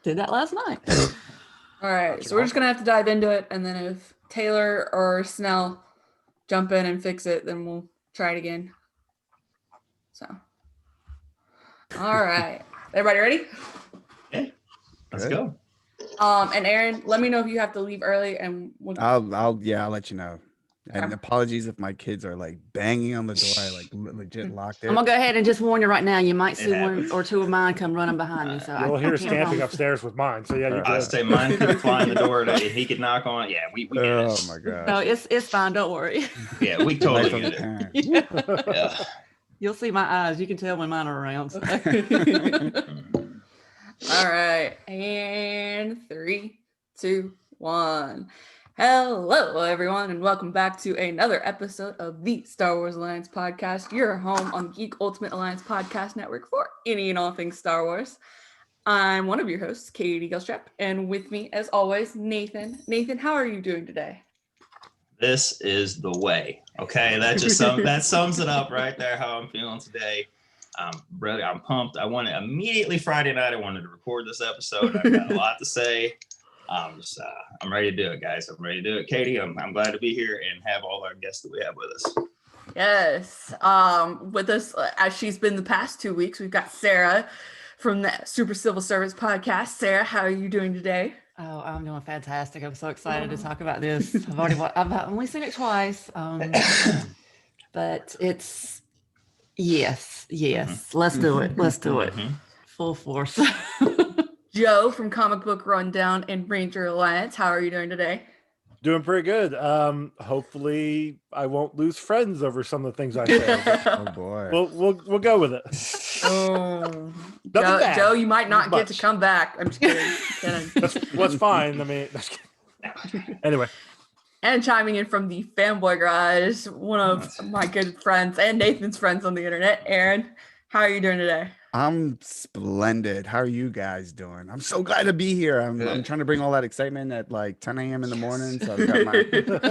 Did that last night. All right, so we're just gonna have to dive into it, and then if Taylor or Snell jump in and fix it, then we'll try it again. So, all right, everybody ready? Okay, let's go. And Aaron, let me know if you have to leave early, and I'll let you know. And apologies if my kids are like banging on the door. I like legit locked it. I'm gonna go ahead and just warn you right now. You might see one or two of mine come running behind you. So you'll hear I can't stamping promise. upstairs with mine. So yeah, you I say mine could fly in the door. He could knock on it. Yeah, we get it. Oh my god. No, it's fine. Don't worry. Yeah, we totally get it. Yeah. You'll see my eyes. You can tell when mine are around. So. All right, and 3, 2, 1. Hello, everyone, and welcome back to another episode of the Star Wars Alliance podcast, your home on the Geek Ultimate Alliance podcast network for any and all things Star Wars. I'm one of your hosts, Katie Gilstrap, and with me, as always, Nathan. Nathan, how are you doing today? This is the way. Okay, that sums it up right there. How I'm feeling today. I'm pumped. I wanted immediately Friday night. I wanted to record this episode. I've got a lot to say. I'm ready to do it, guys. I'm ready to do it. Katie, I'm glad to be here and have all our guests that we have with us. Yes. With us, as she's been the past 2 weeks, we've got Sara from the Super Civil Service podcast. Sara, how are you doing today? Oh, I'm doing fantastic. I'm so excited to talk about this. I've only seen it twice, but it's yes. Mm-hmm. Let's do it. Let's do it. Mm-hmm. Full force. Joe from Comicbook Rundown and Ranger Alliance. How are you doing today? Doing pretty good. Hopefully I won't lose friends over some of the things I say. Oh boy. We'll go with it. Oh, Joe, you might not get to come back. I'm just kidding. That's fine. I mean, anyway. And chiming in from the Fanboy Garage, one of my good friends and Nathan's friends on the internet, Aaron. How are you doing today? I'm splendid. How are you guys doing? I'm so glad to be here. I'm trying to bring all that excitement at like 10 a.m. in the morning. So I've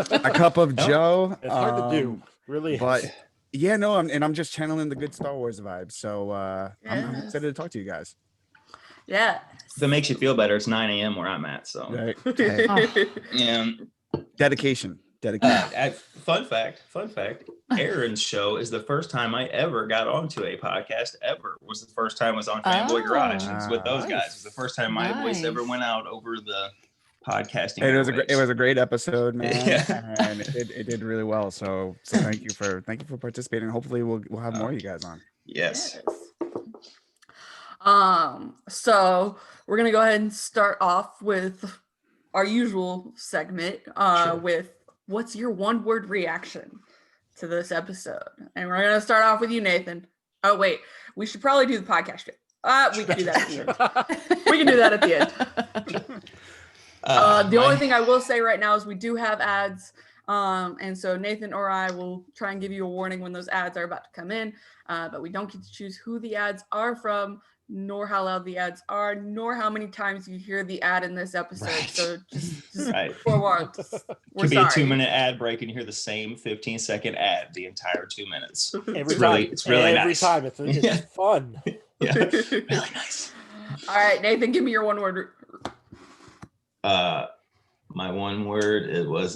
got my cup of Joe. It's hard to do, really. But yeah, no, I'm just channeling the good Star Wars vibes. So I'm excited to talk to you guys. Yeah. If it makes you feel better, it's 9 a.m. where I'm at. So right. Yeah. Dedication. Fun fact, Aaron's show is the first time I ever got onto a podcast ever. Was the first time I was on Fanboy Garage. It's with those guys. It was the first time my voice ever went out over the podcasting. And it was a great episode, man. Yeah. And it did really well. So thank you for participating. Hopefully we'll have more of you guys on. Yes. So we're gonna go ahead and start off with our usual segment with what's your one-word reaction to this episode? And we're going to start off with you, Nathan. Oh, wait. We should probably do the podcast bit. We can do that at the end. We can do that at the end. The only thing I will say right now is we do have ads. And so Nathan or I will try and give you a warning when those ads are about to come in. But we don't get to choose who the ads are from, nor how loud the ads are, nor how many times you hear the ad in this episode. Right. So just forewarned. Could be a 2-minute ad break and you hear the same 15-second ad the entire 2 minutes. It's really nice. Every time. It's fun. Yeah, really nice. All right, Nathan, give me your one word. My one word, it was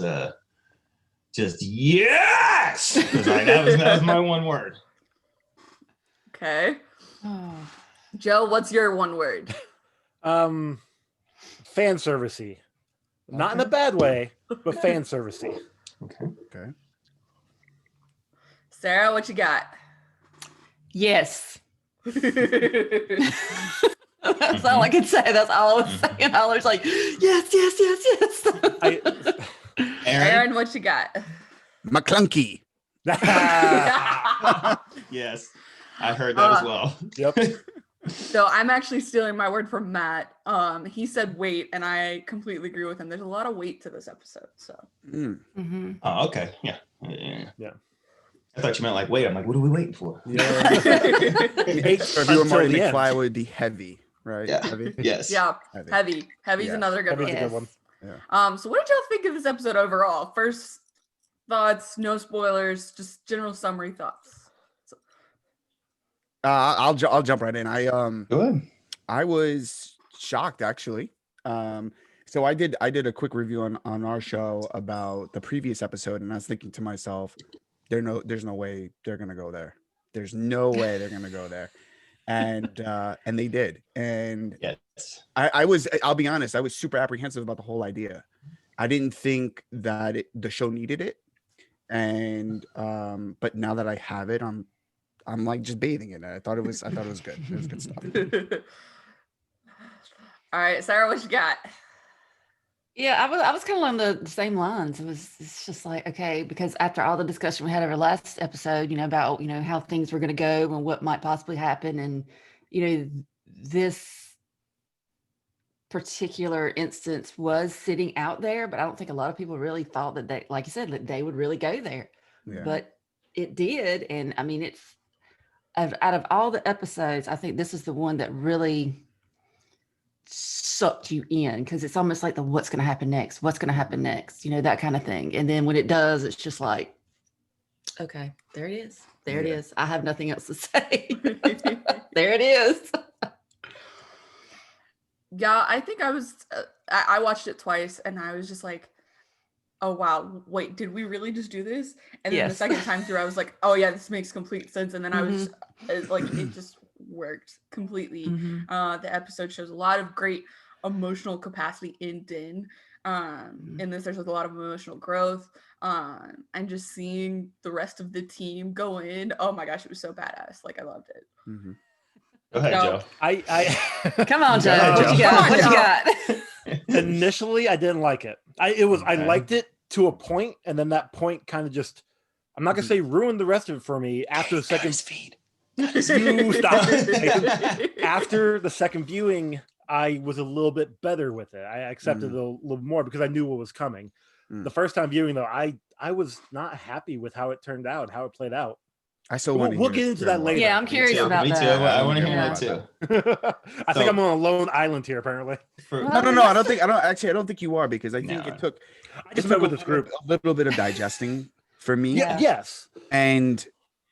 just yes! That was my one word. Okay. Joe, what's your one word? Fan servicey. Not in a bad way, but fan servicey. Okay. Sara, what you got? Yes. That's all I can say. That's all I was saying. I was like, yes. Aaron, what you got? McClunky. Yes. I heard that as well. Yep. So I'm actually stealing my word from Matt. He said weight, and I completely agree with him. There's a lot of weight to this episode. So. Mm-hmm. Oh, okay. Yeah. I thought you meant like wait. I'm like, what are we waiting for? Yeah. If you were Marty McFly, it would be heavy, right? Yeah. Heavy? Yes. Yeah. Heavy. Heavy's another good one. Heavy's a good one. Yeah. So what did y'all think of this episode overall? First thoughts, no spoilers, just general summary thoughts. I'll jump right in. Go ahead. I was shocked actually. So I did a quick review on our show about the previous episode, and I was thinking to myself, there's no way they're gonna go there. There's no way they're gonna go there. And they did. And Yes. I'll be honest, I was super apprehensive about the whole idea. I didn't think that the show needed it. And but now that I have it, I'm like just bathing in it. I thought it was good. It was good stuff. All right, Sarah, what you got? Yeah, I was kind of along the same lines. It's just like, okay, because after all the discussion we had over last episode, about, how things were going to go and what might possibly happen. And, this particular instance was sitting out there, but I don't think a lot of people really thought that they, like you said, that they would really go there. Yeah. But it did. And I mean, it's out of all the episodes, I think this is the one that really sucked you in, because it's almost like what's going to happen next, that kind of thing. And then when it does, it's just like, okay, there it is. It is. I have nothing else to say. There it is. Yeah, I think I watched it twice and I was just like, oh wow, wait, did we really just do this? And then the Yes. second time through I was like, oh yeah, this makes complete sense. And then I was like, it just worked completely. Mhm. The episode shows a lot of great emotional capacity in Din. In this, there's like a lot of emotional growth. And just seeing the rest of the team go in, oh my gosh, it was so badass. Like I loved it. Mhm. Go ahead, No. Joe. I Come on, Joe. ahead, What Joe. you Come got? on, What you Joe. got? initially I didn't like it. I Okay. liked it to a point, and then that point kind of just, I'm not gonna say ruined the rest of it for me. After the second feed. You stop. After the second viewing, I was a little bit better with it. I accepted it a little more because I knew what was coming. Mm. The first time viewing, though, I was not happy with how it turned out, how it played out. I still We'll- want to we'll get into that later. Yeah, I'm curious too. about Me that. too. I want to hear Yeah. that too. I think So- I'm on a lone island here, apparently. For- No, I don't think you are, because I think No. it took I just met with this group. a little bit of digesting for me. Yeah. Yes. And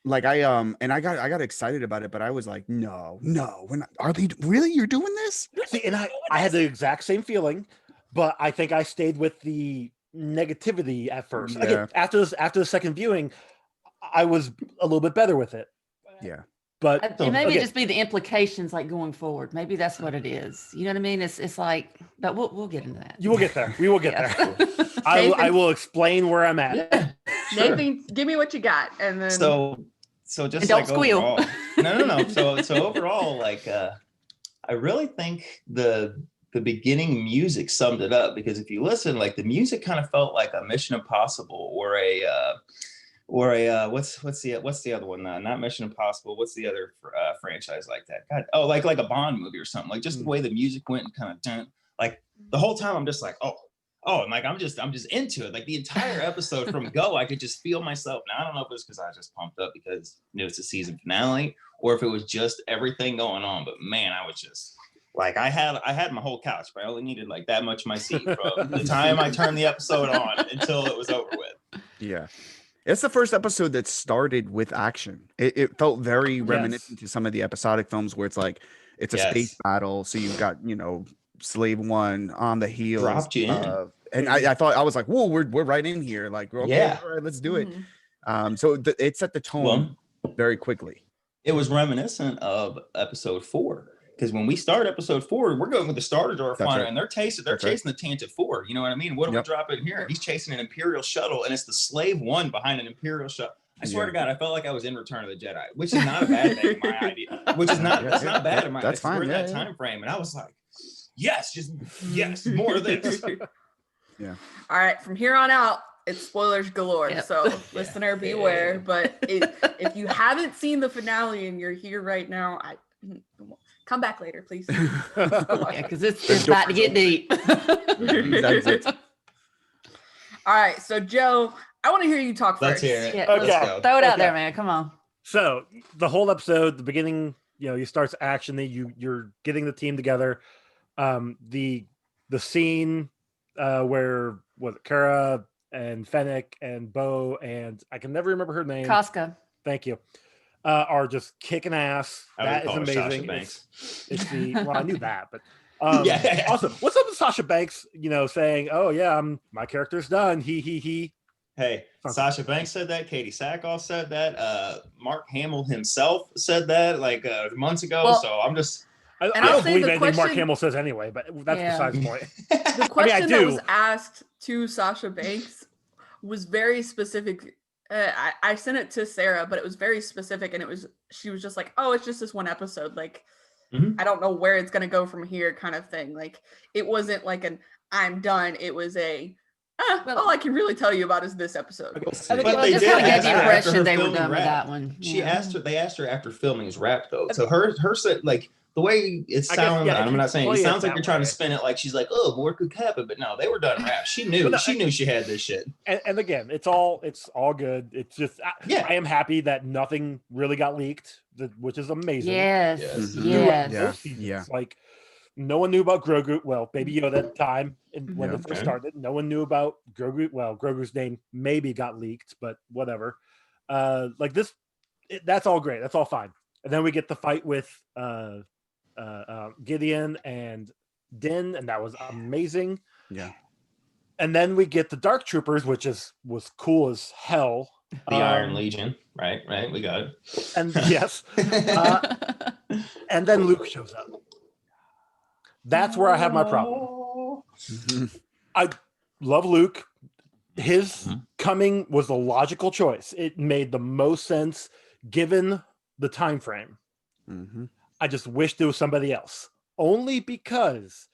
like I got excited about it, but I was like, no, we're not. Are they really? You're doing this? See, and I had the exact same feeling, but I think I stayed with the negativity at first. Yeah. Again, after the second viewing, I was a little bit better with it. Yeah. But It maybe again, just be the implications, like going forward. Maybe that's what it is. You know what I mean? It's like, but we'll get into that. you will get there. We will get Yes. there. I Nathan- will explain where I'm at. Yeah, sure. Nathan, give me what you got. And then So just And don't like squeal. overall, no. So overall, like I really think the beginning music summed it up, because if you listen, like the music kind of felt like a Mission Impossible or a what's the other one? Not Mission Impossible. What's the other franchise like that? God, like a Bond movie or something. Like just the way the music went and kind of like the whole time I'm just like, oh, and like I'm just into it. Like the entire episode from go, I could just feel myself. Now I don't know if it was because I was just pumped up because it's a season finale, or if it was just everything going on. But man, I was just like, I had my whole couch, but I only needed like that much of my seat from the time I turned the episode on until it was over with. Yeah. It's the first episode that started with action. It felt very reminiscent to some of the episodic films where it's like it's a space battle. So you've got, Slave One on the heels. Dropped you in. And I thought, I was like, whoa, we're right in here. Like, okay, Yeah. all right, let's do it. Mhm. So it set the tone very quickly. It was reminiscent of episode 4. Because when we start episode 4, we're going with the starter door That's finder, right. and they're chasing the Tantive 4. You know what I mean? What are we dropping here? He's chasing an Imperial shuttle, and it's the Slave One behind an Imperial shuttle. I swear to God, I felt like I was in Return of the Jedi, which is not a bad thing in my idea. Which is not that's not bad in my. That's fine. We're in Yeah, that yeah. time frame, and I was like, yes, more of this. Yeah. All right, from here on out, it's spoilers galore. Yep. So listener beware. But if you haven't seen the finale and you're here right now, come back later, please. Yeah, because it's about to get deep. That's it. All right, so Joe, I want to hear you talk Let's first. hear it. Yeah, Okay. Let's go. Throw it out Okay. there, man. Come on. So the whole episode, the beginning, you starts action. That you're getting the team together. The scene where was it Kara and Fennec and Bo and I can never remember her name. Casca. Thank you. Are just kicking ass. I would That is call her Sasha amazing. Banks. It's the well, I knew that, but Yeah. Also, what's up with Sasha Banks? Saying, "Oh yeah, my character's done." He. Hey, Okay. Sasha Banks said that. Katie Sackhoff said that. Mark Hamill himself said that like months ago. Well, so I'm just. I I'll don't say believe the anything Mark question- Hamill says anyway, but that's Yeah. besides the point. The question that do. was asked to Sasha Banks was very specific. I sent it to Sarah, but it was very specific, and she was just like, "Oh, it's just this one episode. Like, Mhm. I don't know where it's gonna go from here," kind of thing. Like, it wasn't like an "I'm done." It was a Well- all I can really tell you about is this episode. I think, But well, they it just did kind of gave ask the her after impression her they were filming done with wrapped. that one. She Yeah. they asked her after filming is wrapped though. So her said like the way it sounds. yeah, if I'm you not saying it play it sounds like that you're trying to way. spin it like she's like, oh, more could happen, but no, they were done wrapped. She knew. But no, she knew she had this shit. And again, it's all good. It's just Yeah. I am happy that nothing really got leaked, which is amazing. Yes. Yes. Yes. Knew about Yeah. both seasons. Yeah. Like no one knew about Grogu. Well, Baby Yoda at the time, and when Yeah. it first Okay. started, no one knew about Grogu. Well, Grogu's name maybe got leaked, but whatever. Like this, that's all great. That's all fine. And then we get the fight with Gideon and Din, and that was amazing. Yeah. And then we get the Dark Troopers, which was cool as hell. The Iron Legion, right? Right, we got it. And yes, and then Luke shows up. That's where I have my problem. I love Luke. His coming was the logical choice. It made the most sense given the time frame. Mm-hmm. I just wish there was somebody else. Only because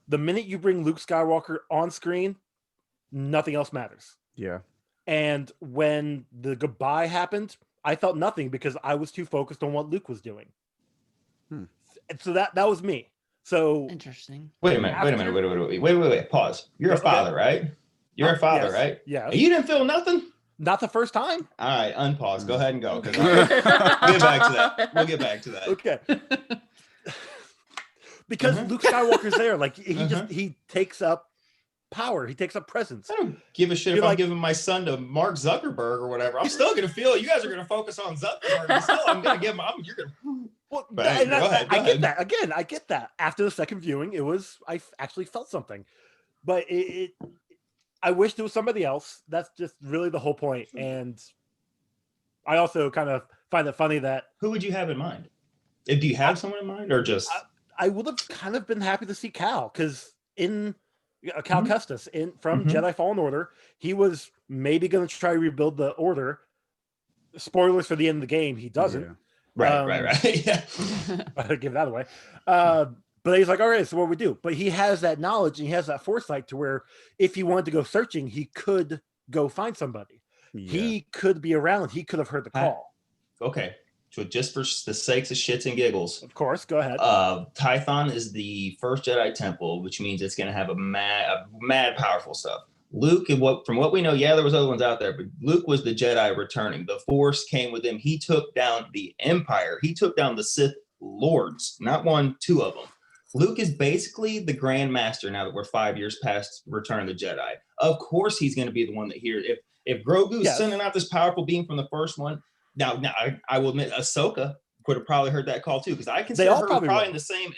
the minute you bring Luke Skywalker on screen, nothing else matters. Yeah. And when the goodbye happened, I felt nothing because I was too focused on what Luke was doing. And so that was me. So Interesting. Wait a minute. Wait. Pause. You're a Okay. father, right? You're a father, yes, right? Yeah. You didn't feel nothing? Not the first time. All right, unpause. Go ahead and go. 'Cause we'll get back to that. We'll get back to that. Okay. Because Luke Skywalker's there. Like he takes up power. He takes up presence. I don't give a shit You're if I'm like- giving my son to Mark Zuckerberg or whatever. I'm still gonna feel it. You guys are gonna focus on Zuckerberg. But still, I'm gonna give him. You're gonna. Well, But hey, and go ahead, I go get ahead. that. Again, I get that. After the second viewing, I actually felt something. But I wish there was somebody else. That's just really the whole point. And I also kind of find it funny that Who would you have in mind? Do you have someone in mind, or just? I would have kind of been happy to see Cal, because in Cal Kestis from Mhm. Jedi Fallen Order, he was maybe going to try to rebuild the Order. Spoilers for the end of the game, he doesn't. Yeah. Right. Yeah. I give that away. But he's like, all right, so what we do? But he has that knowledge and he has that foresight to where if he wanted to go searching, he could go find somebody. Yeah. He could be around. He could have heard the call. Okay. So just for the sakes of shits and giggles, Of course, go ahead. Tython is the first Jedi temple, which means it's going to have a mad powerful stuff. Luke, and from what we know, yeah, there was other ones out there, but Luke was the Jedi returning. The Force came with him. He took down the Empire. He took down the Sith Lords, not one, two of them. Luke is basically the Grand Master now that we're 5 years past Return of the Jedi. Of course, he's going to be the one that hears. If Grogu's Yes. sending out this powerful beam from the first one, now I will admit, Ahsoka would have probably heard that call too, because I consider all her probably probably will.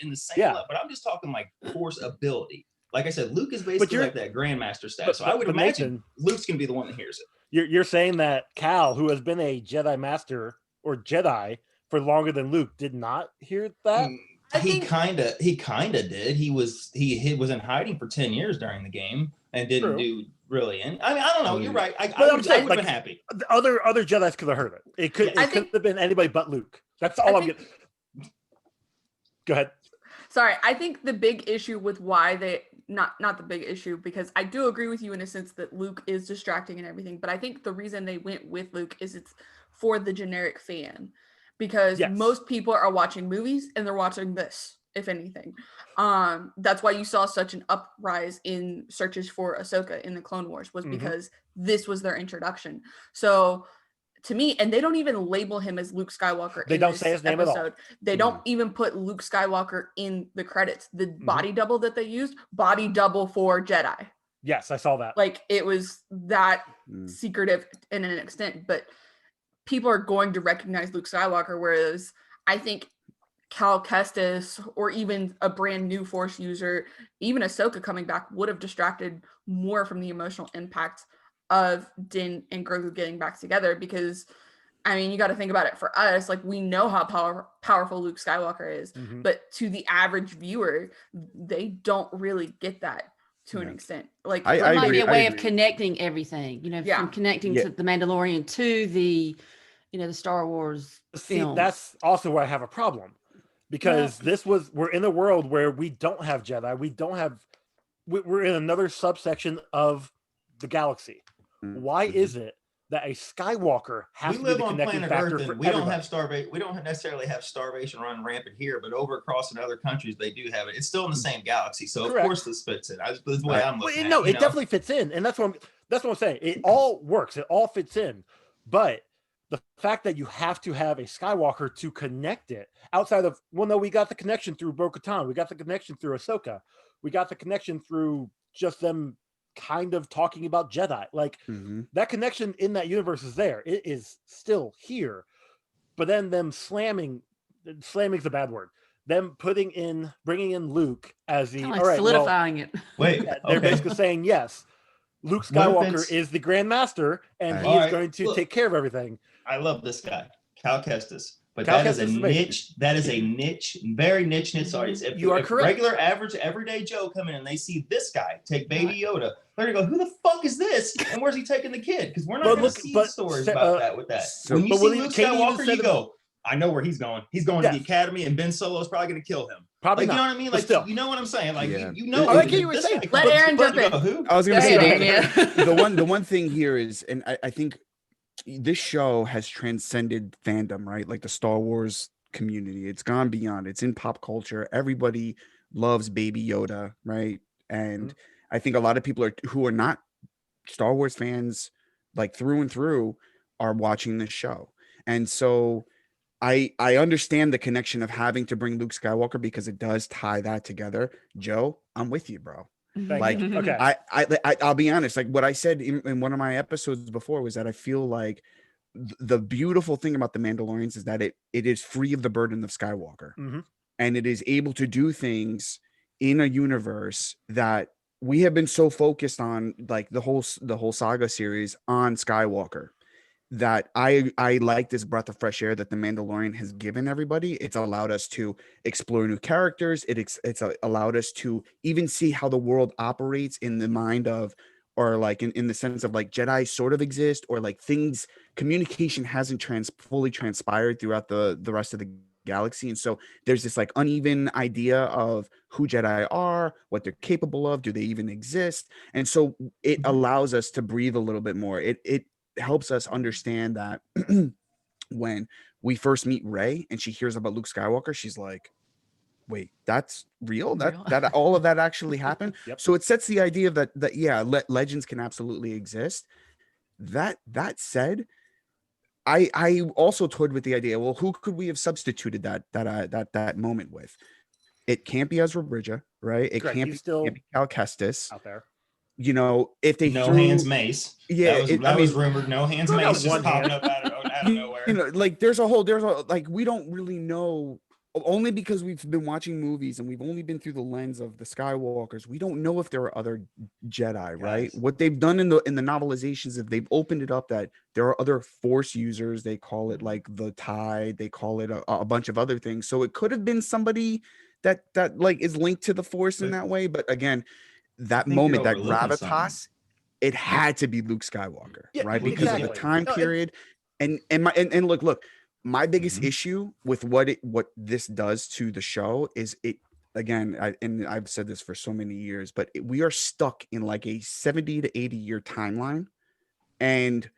in the same Yeah. level. But I'm just talking like Force ability. Like I said, Luke is basically you're- like that Grandmaster status. So I would but imagine Nathan, Luke's going to be the one that hears it. you're saying that Cal, who has been a Jedi Master or Jedi for longer than Luke, did not hear that? I He think- kind of did. He was in hiding for 10 years during the game and didn't True. do really any. I mean, I don't know. You're right. I But I'm would saying, have like, been happy. The other Jedi's could have heard it. It could I it think- could have been anybody but Luke. That's all I'm getting. Go ahead. Sorry, I think the big issue with why they not the big issue, because I do agree with you in a sense that Luke is distracting and everything, but I think the reason they went with Luke is it's for the generic fan, because Yes. most people are watching movies and they're watching this, if anything. That's why you saw such an uprise in searches for Ahsoka in the Clone Wars, was Mhm. because this was their introduction. So to me, and they don't even label him as Luke Skywalker. They in don't this say his name at all. episode. They don't even put Luke Skywalker in the credits. The Mm-hmm. body double that they used, body double for Jedi. Yes, I saw that. Like it was that Mm. secretive in an extent, but people are going to recognize Luke Skywalker. Whereas I think Cal Kestis or even a brand new Force user, even Ahsoka coming back would have distracted more from the emotional impact of Din and Grogu getting back together. Because, I mean, you got to think about it. For us, like, we know how powerful Luke Skywalker is, but to the average viewer, they don't really get that to an extent. Like, I It might agree- be a I way of agree. connecting everything, from connecting Yeah. to the Mandalorian to the, the Star Wars See, films. that's also where I have a problem, because we're in a world where we don't have Jedi. We're in another subsection of the galaxy. Why is it that a Skywalker has We to be live the on connecting planet factor Earth, for and we don't everybody? have starvation. We don't necessarily have starvation running rampant here, but over across in other countries, they do have it. It's still in the same galaxy, so Correct. of course this fits in. That's the way I'm looking at it. No, it definitely fits in, and that's what I'm saying. It all works. It all fits in, but the fact that you have to have a Skywalker to connect it outside of, well, no, we got the connection through Bo-Katan, we got the connection through Ahsoka, we got the connection through just them kind of talking about Jedi. Like, that connection in that universe is there. It is still here, but then them slamming's a bad word. Them bringing in Luke as the Kinda like all right, solidifying it. Wait, they're okay. basically saying yes. Luke What if Skywalker it's- is the Grand Master, and he All is right, going to look. take care of everything. I love this guy, Cal Kestis. But Cal that is a Kestis is amazing. niche. That is a niche, very niche audience. If, You are if correct. regular, average, everyday Joe come in and they see this guy take Baby Yoda, they're gonna go, "Who the fuck is this? And where's he taking the kid?" Because we're not But gonna look- see but stories Sa- about that with that. so- When you but see will he- Luke can he even Skywalker, say you the- go, "I know where he's going. He's going Yes. to the academy, and Ben Solo's probably gonna kill him." Probably Like, you not. know what I mean? But Like, still. you know what I'm saying? Like, Yeah. you know, Oh, I get what you're this saying. guy Let comes- Aaron jump you in. go, Who? I was Go gonna say ahead, that Aaron, the one thing here is, and I think this show has transcended fandom, right? Like the Star Wars community. It's gone beyond. It's in pop culture. Everybody loves Baby Yoda, right? And I think a lot of people who are not Star Wars fans, like through and through, are watching this show. And so I understand the connection of having to bring Luke Skywalker because it does tie that together. Joe, I'm with you, bro. Like, Okay. I'll be honest. Like what I said in one of my episodes before was that I feel like the beautiful thing about the Mandalorians is that it is free of the burden of Skywalker, and it is able to do things in a universe that we have been so focused on, like the whole saga series on Skywalker, that I like this breath of fresh air that the Mandalorian has given everybody. It's allowed us to explore new characters. It's allowed us to even see how the world operates in the mind of, or like in the sense of like Jedi sort of exist, or like things, communication hasn't fully transpired throughout the rest of the galaxy. And so there's this like uneven idea of who Jedi are, what they're capable of, do they even exist? And so it allows us to breathe a little bit more. It helps us understand that when we first meet Rey and she hears about Luke Skywalker, she's like, wait, that's real? That all of that actually happened? Yep. So it sets the idea that yeah, legends can absolutely exist. That said, I also toyed with the idea, well, who could we have substituted that moment with? It can't be Ezra Bridger, right? It Correct. can't He's be, still can't be Cal Kestis. out there. You know, if they No threw, Hands Mace. Yeah, that was rumored. No Hands Who got Mace just one popping hand? up out of nowhere. you know, like there's a like we don't really know, only because we've been watching movies and we've only been through the lens of the Skywalkers. We don't know if there are other Jedi, right? Guys. What they've done in the novelizations, if they've opened it up that there are other Force users, they call it like the Tide, they call it a bunch of other things. So it could have been somebody that like is linked to the Force in But- that way. But again, that think moment, you're that overlooking gravitas, it had to be Luke Skywalker, Yeah, right? Because of the exactly. time No, period. And look, my biggest Mhm. issue with what this does to the show is it, again, I've said this for so many years, but we are stuck in like a 70 to 80 year timeline, and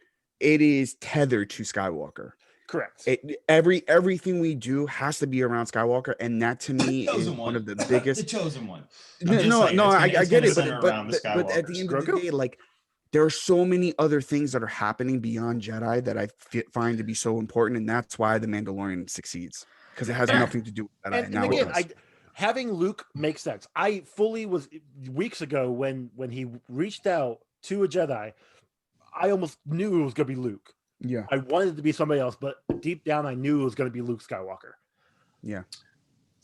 it is tethered to Skywalker. Correct. Everything we do has to be around Skywalker, and that to me is Chosen one of the the biggest. chosen one. I'm No, just no, saying, no, it's I gonna get it, center around the but at the end of the Grogu? day, like there are so many other things that are happening beyond Jedi that I find to be so important, and that's why the Mandalorian succeeds, because it has Yeah. nothing to do with Jedi. And Now it again, does. having Luke makes sense. I fully was weeks ago when he reached out to a Jedi, I almost knew it was going to be Luke. Yeah, I wanted it to be somebody else, but deep down, I knew it was going to be Luke Skywalker. yeah.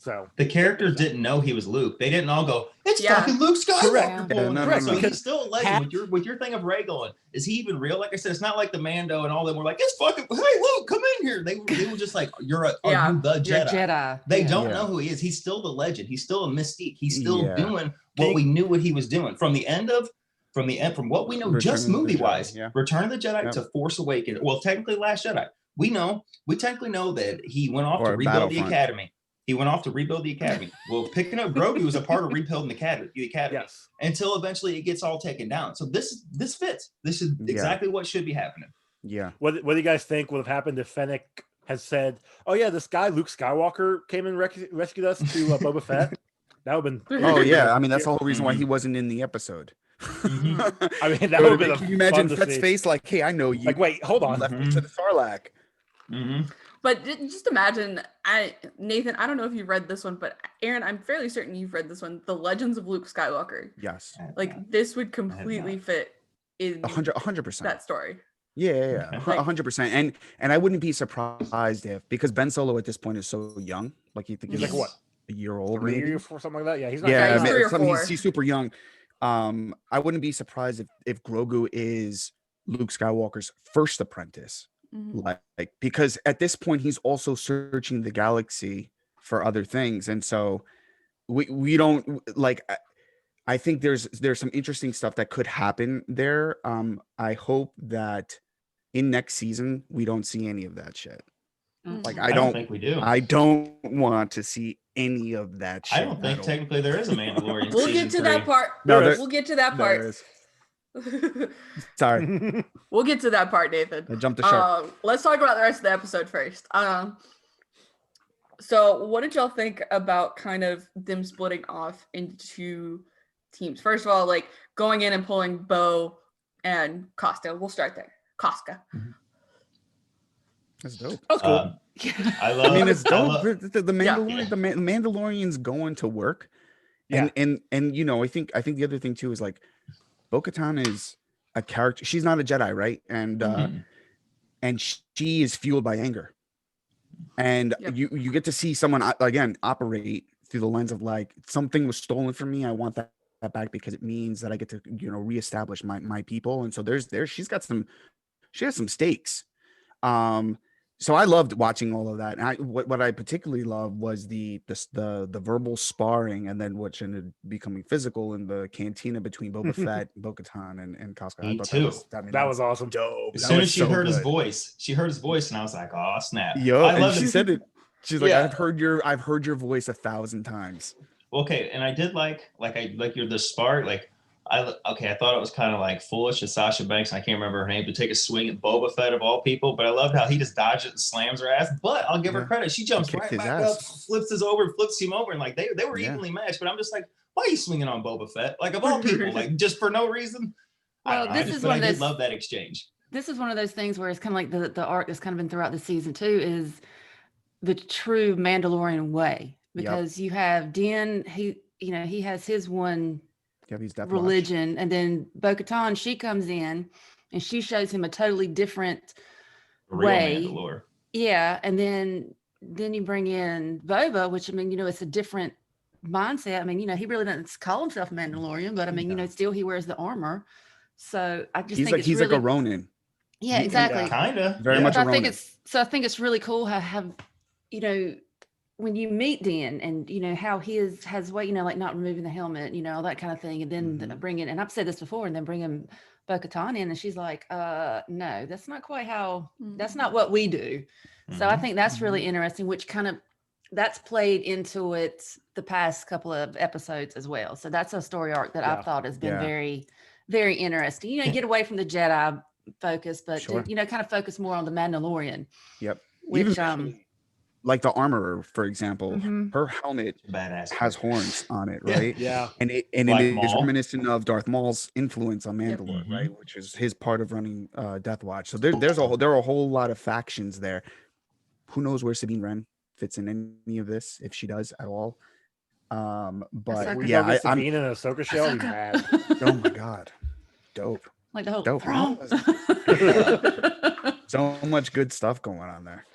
So The characters didn't know he was Luke. They didn't all go, "It's Yeah. fucking Luke Skywalker." Correct. pulling Yeah, him. no, So no. he's still a legend. Half- With your thing of Rey going, is he even real? Like I said, it's not like the Mando and all them were like, "It's fucking, hey Luke, come in here." They were just like, are you the You're a Jedi?" Jedi. They Yeah. don't Yeah. know who he is. He's still the legend. He's still a mystique. He's still Yeah. doing what we knew what he was doing from what we know, Return just of the movie Jedi, wise. yeah. Return of the Jedi Yep. to Force Awakens. Well, technically Last Jedi. We technically know that he went off Or to rebuild the Battlefront. Academy. He went off to rebuild the Academy. Well, picking up Grogu was a part of rebuilding the Academy. yes. Until eventually it gets all taken down. So this fits. This is Yeah. exactly what should be happening. Yeah. What do you guys think would have happened if Fennec has said, "Oh yeah, this guy Luke Skywalker came and rescued us to Mm-hmm. Boba Fett"? That would have been. Oh yeah. I mean, that's the whole reason why Mhm. he wasn't in the episode. Mhm. I mean, that It would would've have been. Can you imagine fun to Fett's see. face? Like, hey, I know you. Like, wait, hold on. Left me Mhm. to the Sarlacc. Mhm. But just imagine, Nathan, I don't know if you've read this one, but Aaron, I'm fairly certain you've read this one, The Legends of Luke Skywalker. Yes. Like this would completely fit in 100%. that story. Yeah, Like- 100%. And I wouldn't be surprised because Ben Solo at this point is so young. Like you think He's he's like, what, a year old, 3 maybe. or something like that. Yeah, he's not. Yeah, Yeah, he's man, 3 or 4. he's super young. I wouldn't be surprised if Grogu is Luke Skywalker's first apprentice. Mhm. Like because at this point he's also searching the galaxy for other things, and so we don't like. I think there's some interesting stuff that could happen there. I hope that in next season we don't see any of that shit. Like Mhm. I don't think we do. I don't want to see any of that shit. I don't think at all. technically there is a Mandalorian. We'll season get to 3. that part. No, We'll get to that There part. is. Sorry, We'll get to that part, Nathan. I jumped the shark. Let's talk about the rest of the episode first. So what did y'all think about kind of them splitting off into teams? First of all, like going in and pulling Bo and Costa. We'll start there. Casca. That's dope. That's cool. I love. I mean, it's I dope. love- The Mandalorian, Yeah. the Mandalorian's going to work, and you know, I think the other thing too is like, Bo-Katan is a character. She's not a Jedi, right? Mhm. And she is fueled by anger, and Yep. you get to see someone again operate through the lens of like, something was stolen from me. I want that back because it means that I get to reestablish my people. And so she has some stakes. So I loved watching all of that. And what I particularly loved was the verbal sparring, and then which ended up becoming physical in the cantina between Boba Fett, Bo-Katan, and Casca. Me too. That was awesome. dope. As That soon was as she so heard his good. voice, and I was like, "Oh snap!" Yo, I and love she it. said it. She's like, Yeah. I've heard your voice 1,000 times. Okay, and I did like you're the spark. Like, I thought it was kind of like foolish of Sasha Banks, and I can't remember her name, to take a swing at Boba Fett of all people. But I loved how he just dodged it and slams her ass. But I'll give her Yeah. credit; she jumps Kicked right his back ass. up, flips him over, and like they were Yeah. evenly matched. But I'm just like, why are you swinging on Boba Fett? Like of all people, like just for no reason. I Well, don't know. this is But one I of did those- love that exchange. This is one of those things where it's kind of like the arc that's kind of been throughout the season too, is the true Mandalorian way, because you have Din, he has his one Yeah, he's Death Watch. religion, and then Bo-Katan, she comes in and she shows him a totally different The real way. Mandalore. Yeah, and then you bring in Boba, which I mean, it's a different mindset. I mean, he really doesn't call himself Mandalorian, but I mean, still he wears the armor. So I just think He's really, like a Ronin. yeah, exactly. Kinda. Very yeah. much So a Ronin. I think it's really cool how when you meet Dan and how he has way, like not removing the helmet, all that kind of thing, and then Mhm. bring in, and I've said this before, and then bring him Bo-Katan in, and she's like, no, that's not quite how, that's not what we do. So I Mhm. think that's really interesting, which kind of that's played into it the past couple of episodes as well. So that's a story arc that Yeah. I've thought has been Yeah. very, very interesting. Get away from the Jedi focus, but Sure. to, kind of focus more on the Mandalorian. Yep. Which Even like the armorer, for example, Mhm. her helmet Badass. has horns on it, Yeah. right? Yeah. And it Like is Maul. reminiscent of Darth Maul's influence on Yep. Mandalore, Mhm. right? Which is his part of running Death Watch. So there are a whole lot of factions there. Who knows where Sabine Wren fits in any of this, if she does at all. But Ahsoka. yeah, Ahsoka, I'm Sabine and Ahsoka show. I'd be mad. oh my god, dope. Like the whole Dope. prom. So much good stuff going on there.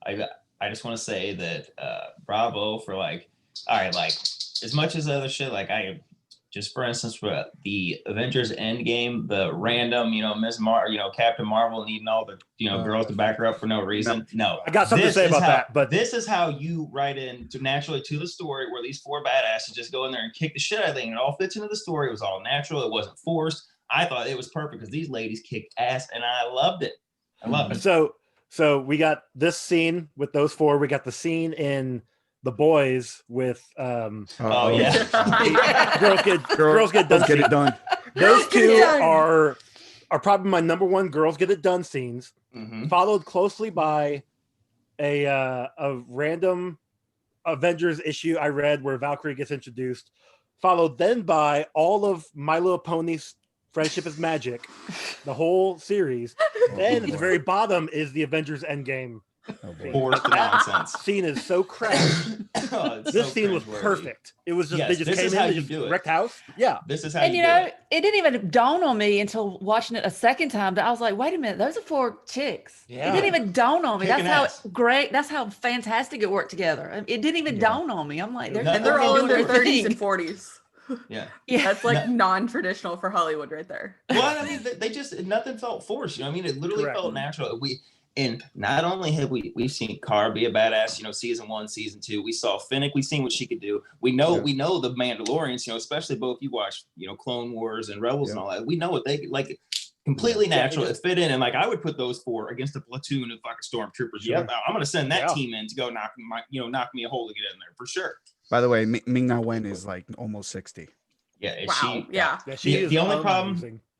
I I just want to say that bravo for like, all right, like as much as other shit, like I just for instance, for the Avengers Endgame, the random, Captain Marvel needing all the, girls to back her up for no reason. No, I got something to say about that, but this is how you write in naturally to the story where these four badasses just go in there and kick the shit out of things. It all fits into the story. It was all natural. It wasn't forced. I thought it was perfect because these ladies kicked ass and I loved it. I loved it. So we got this scene with those four. We got the scene in The Boys with yeah. girls get done. Get it done. Those two are probably my number one girls get it done scenes, followed closely by a random Avengers issue I read where Valkyrie gets introduced, followed then by all of My Little Pony's Friendship is Magic, the whole series. Then at the very bottom is the Avengers Endgame. Forced nonsense. Scene is so crass. This scene was perfect. It was just they just came in, they just wrecked house. Yeah, this is how and you do it. It didn't even dawn on me until watching it a second time that I was like, wait a minute, those are four chicks. Yeah. It didn't even dawn on me. Kicking That's how ass. great. That's how fantastic it worked together. It didn't even dawn on me. I'm like, they're all in their 30s and 40s. Yeah. That's like non-traditional for Hollywood right there. Well, I mean, they just nothing felt forced. You know what I mean? It literally felt natural. And not only have we've seen Cara be a badass, season 1, season 2. We saw Finnick. We've seen what she could do. We know the Mandalorians. Especially both you watch, Clone Wars and Rebels and all that. We know what they like. Completely natural. It fit in, and like I would put those four against a platoon of fucking stormtroopers. Sure. Yeah, I'm gonna send that team in to go knock me a hole to get in there for sure. By the way, Ming-Na Wen is like almost 60. Yeah, The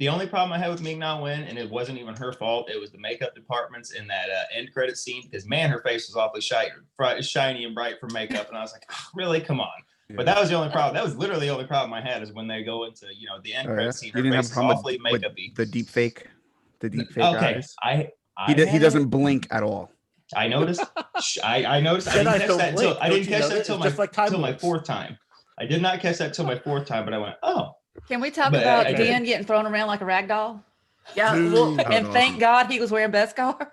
only problem I had with Ming-Na Wen, and it wasn't even her fault, it was the makeup departments in that end credit scene, because man, her face was awfully shiny and bright for makeup, and I was like, oh, really, come on. Yeah. But that was the only problem. That was literally the only problem I had is when they go into the end credit scene. Her face is awfully makeup-y. The deep fake okay, eyes. He doesn't blink at all. I noticed. I noticed. I didn't catch that till my fourth time. I did not catch that till my fourth time, but I went, oh. Can we talk about Dan getting thrown around like a rag doll? Yeah. And thank God he was wearing Beskar.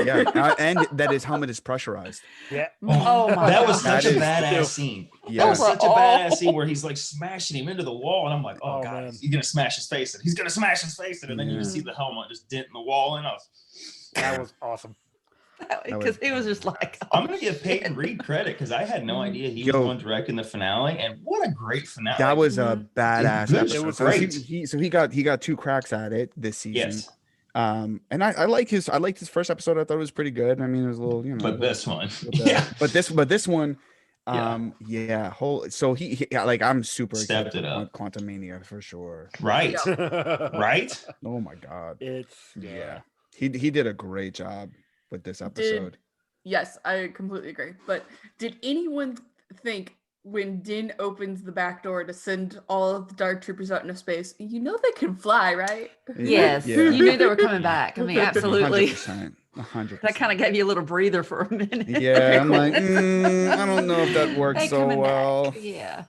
Yeah, and that his helmet is pressurized. Yeah. Oh my that was such a badass scene. Yeah. That was such a badass scene where he's like smashing him into the wall, and I'm like, oh God, man. he's gonna smash his face in. He's gonna smash his face in, and then you just see the helmet just denting the wall, and that was awesome. Because he was just like, I'm gonna give Peyton Reed credit because I had no idea he was the one directing the finale, and what a great finale! That was a badass episode. It was great. He got 2 cracks at it this season. Yes. And I liked his first episode. I thought it was pretty good. I mean, it was a little, But this one, But this one, so he like I'm super stepped excited it up. Quantum Mania for sure. Right. Right. Oh my God. It's He did a great job with this episode. Yes, I completely agree. But did anyone think when Din opens the back door to send all of the Dark Troopers out into space, they can fly, right? yes, you knew they were coming back. I mean, absolutely. 100%. That kind of gave you a little breather for a minute. Yeah, I'm like, I don't know if that works so well. Back. Yeah.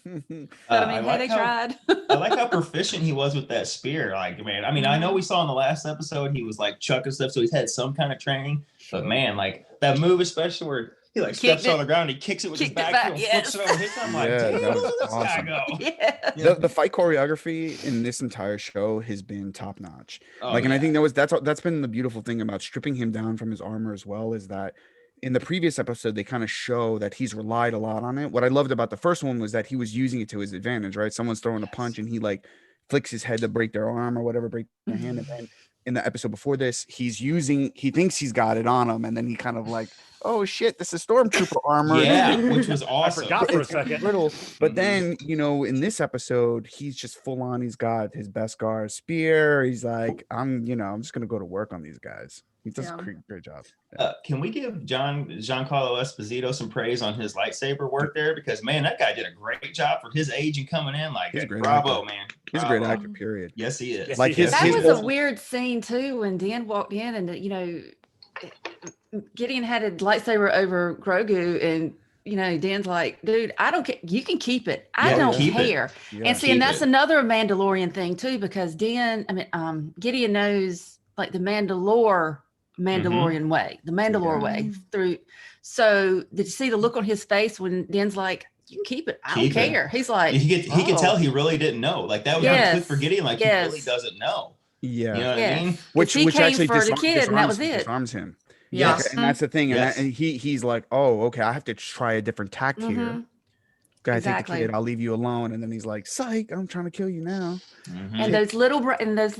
But I mean, they tried. I like how proficient he was with that spear. Like, man, I mean, I know we saw in the last episode he was like chucking stuff, so he's had some kind of training. But man, like that move, especially where he like steps on the ground and he kicks it with his back heel, flips it over his head. I'm like, damn, where did this guy go? Yeah. The fight choreography in this entire show has been top notch. And I think that's been the beautiful thing about stripping him down from his armor as well, is that in the previous episode, they kind of show that he's relied a lot on it. What I loved about the first one was that he was using it to his advantage, right? Someone's throwing a punch and he like flicks his head to break their arm or whatever, break their hand. And then in the episode before this, he thinks he's got it on him. And then he kind of like, oh shit, this is stormtrooper armor. Yeah, which was awesome. I forgot for a second. But then, in this episode, he's just full on. He's got his Beskar spear. He's like, I'm just going to go to work on these guys. He does a great job. Yeah. Can we give Giancarlo Esposito some praise on his lightsaber work there? Because man, that guy did a great job for his age and coming in. Like, bravo, man. He's a great actor. Period. Yes, he is. Like that was a weird scene too when Dan walked in and Gideon had a lightsaber over Grogu and. Dan's like, dude, I don't care. You can keep it. I don't care. Yeah, and that's another Mandalorian thing too, because Gideon knows like the Mandalorian way, the Mandalore way through. So did you see the look on his face when Dan's like, "You can keep it. I don't Keep it." care." He's like, He could "Oh." tell he really didn't know. Like that was Yes. quick forgetting. Like he really Yes. doesn't know. Yeah. You know what I Yes. mean? 'Cause Which he came actually for the kid, and that was it. disarms him. Yeah. Yes. And that's the thing. And, Yes. and he's like, oh, okay, I have to try a different tact here. Mhm. Gotta Exactly. take the kid. I'll leave you alone. And then he's like, psych, I'm trying to kill you now. Mhm. And those little those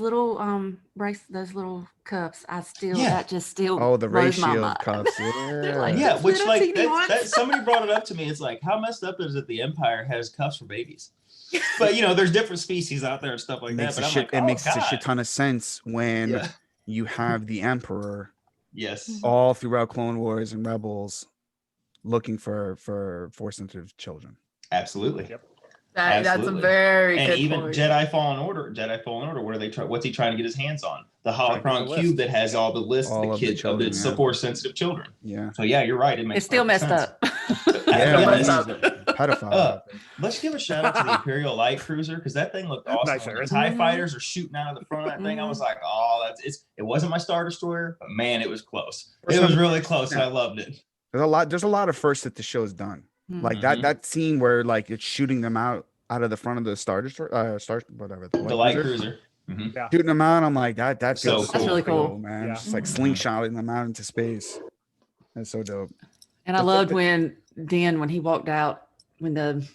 little cups, Yeah. that just still Oh, the Ray blows my Shield mind. cups. Yeah. Like, Yeah, those which little like teeny ones. that somebody brought it up to me. It's like, how messed up is it the Empire has cuffs for babies? But you know, there's different species out there and stuff like that. But I'm like, It makes a shit God. ton of sense when Yeah. you have the Emperor Yes. all throughout Clone Wars and Rebels looking for force sensitive children. Absolutely. Yep. That's a Absolutely. very And good even point. Jedi Fallen Order, what are they trying? What's he trying to get his hands on? The Trying to get the holocron list. cube that has all the lists All of the of the kids, children, the yeah. force sensitive children. Yeah. So yeah, you're right. It makes It's still perfect messed sense. up. Yeah, Yes. messed up. Pedophile. Let's give a shout out to the Imperial Light Cruiser because that thing looked awesome. Nice, When the Aaron. TIE Mhm. fighters are shooting out of the front of that thing, I was like, oh, it wasn't my Star Destroyer, but man, it was close. It was really close, and I loved it. There's a lot of firsts that the show's done. Like Mhm. that scene where like it's shooting them out of the front of the Star Destroyer, The Light Cruiser. Mhm. Yeah. shooting them out. I'm like that So feels cool. That's really cool. man. Yeah. Just like Mhm. slingshotting them out into space. That's so dope. And I loved when he walked out, when the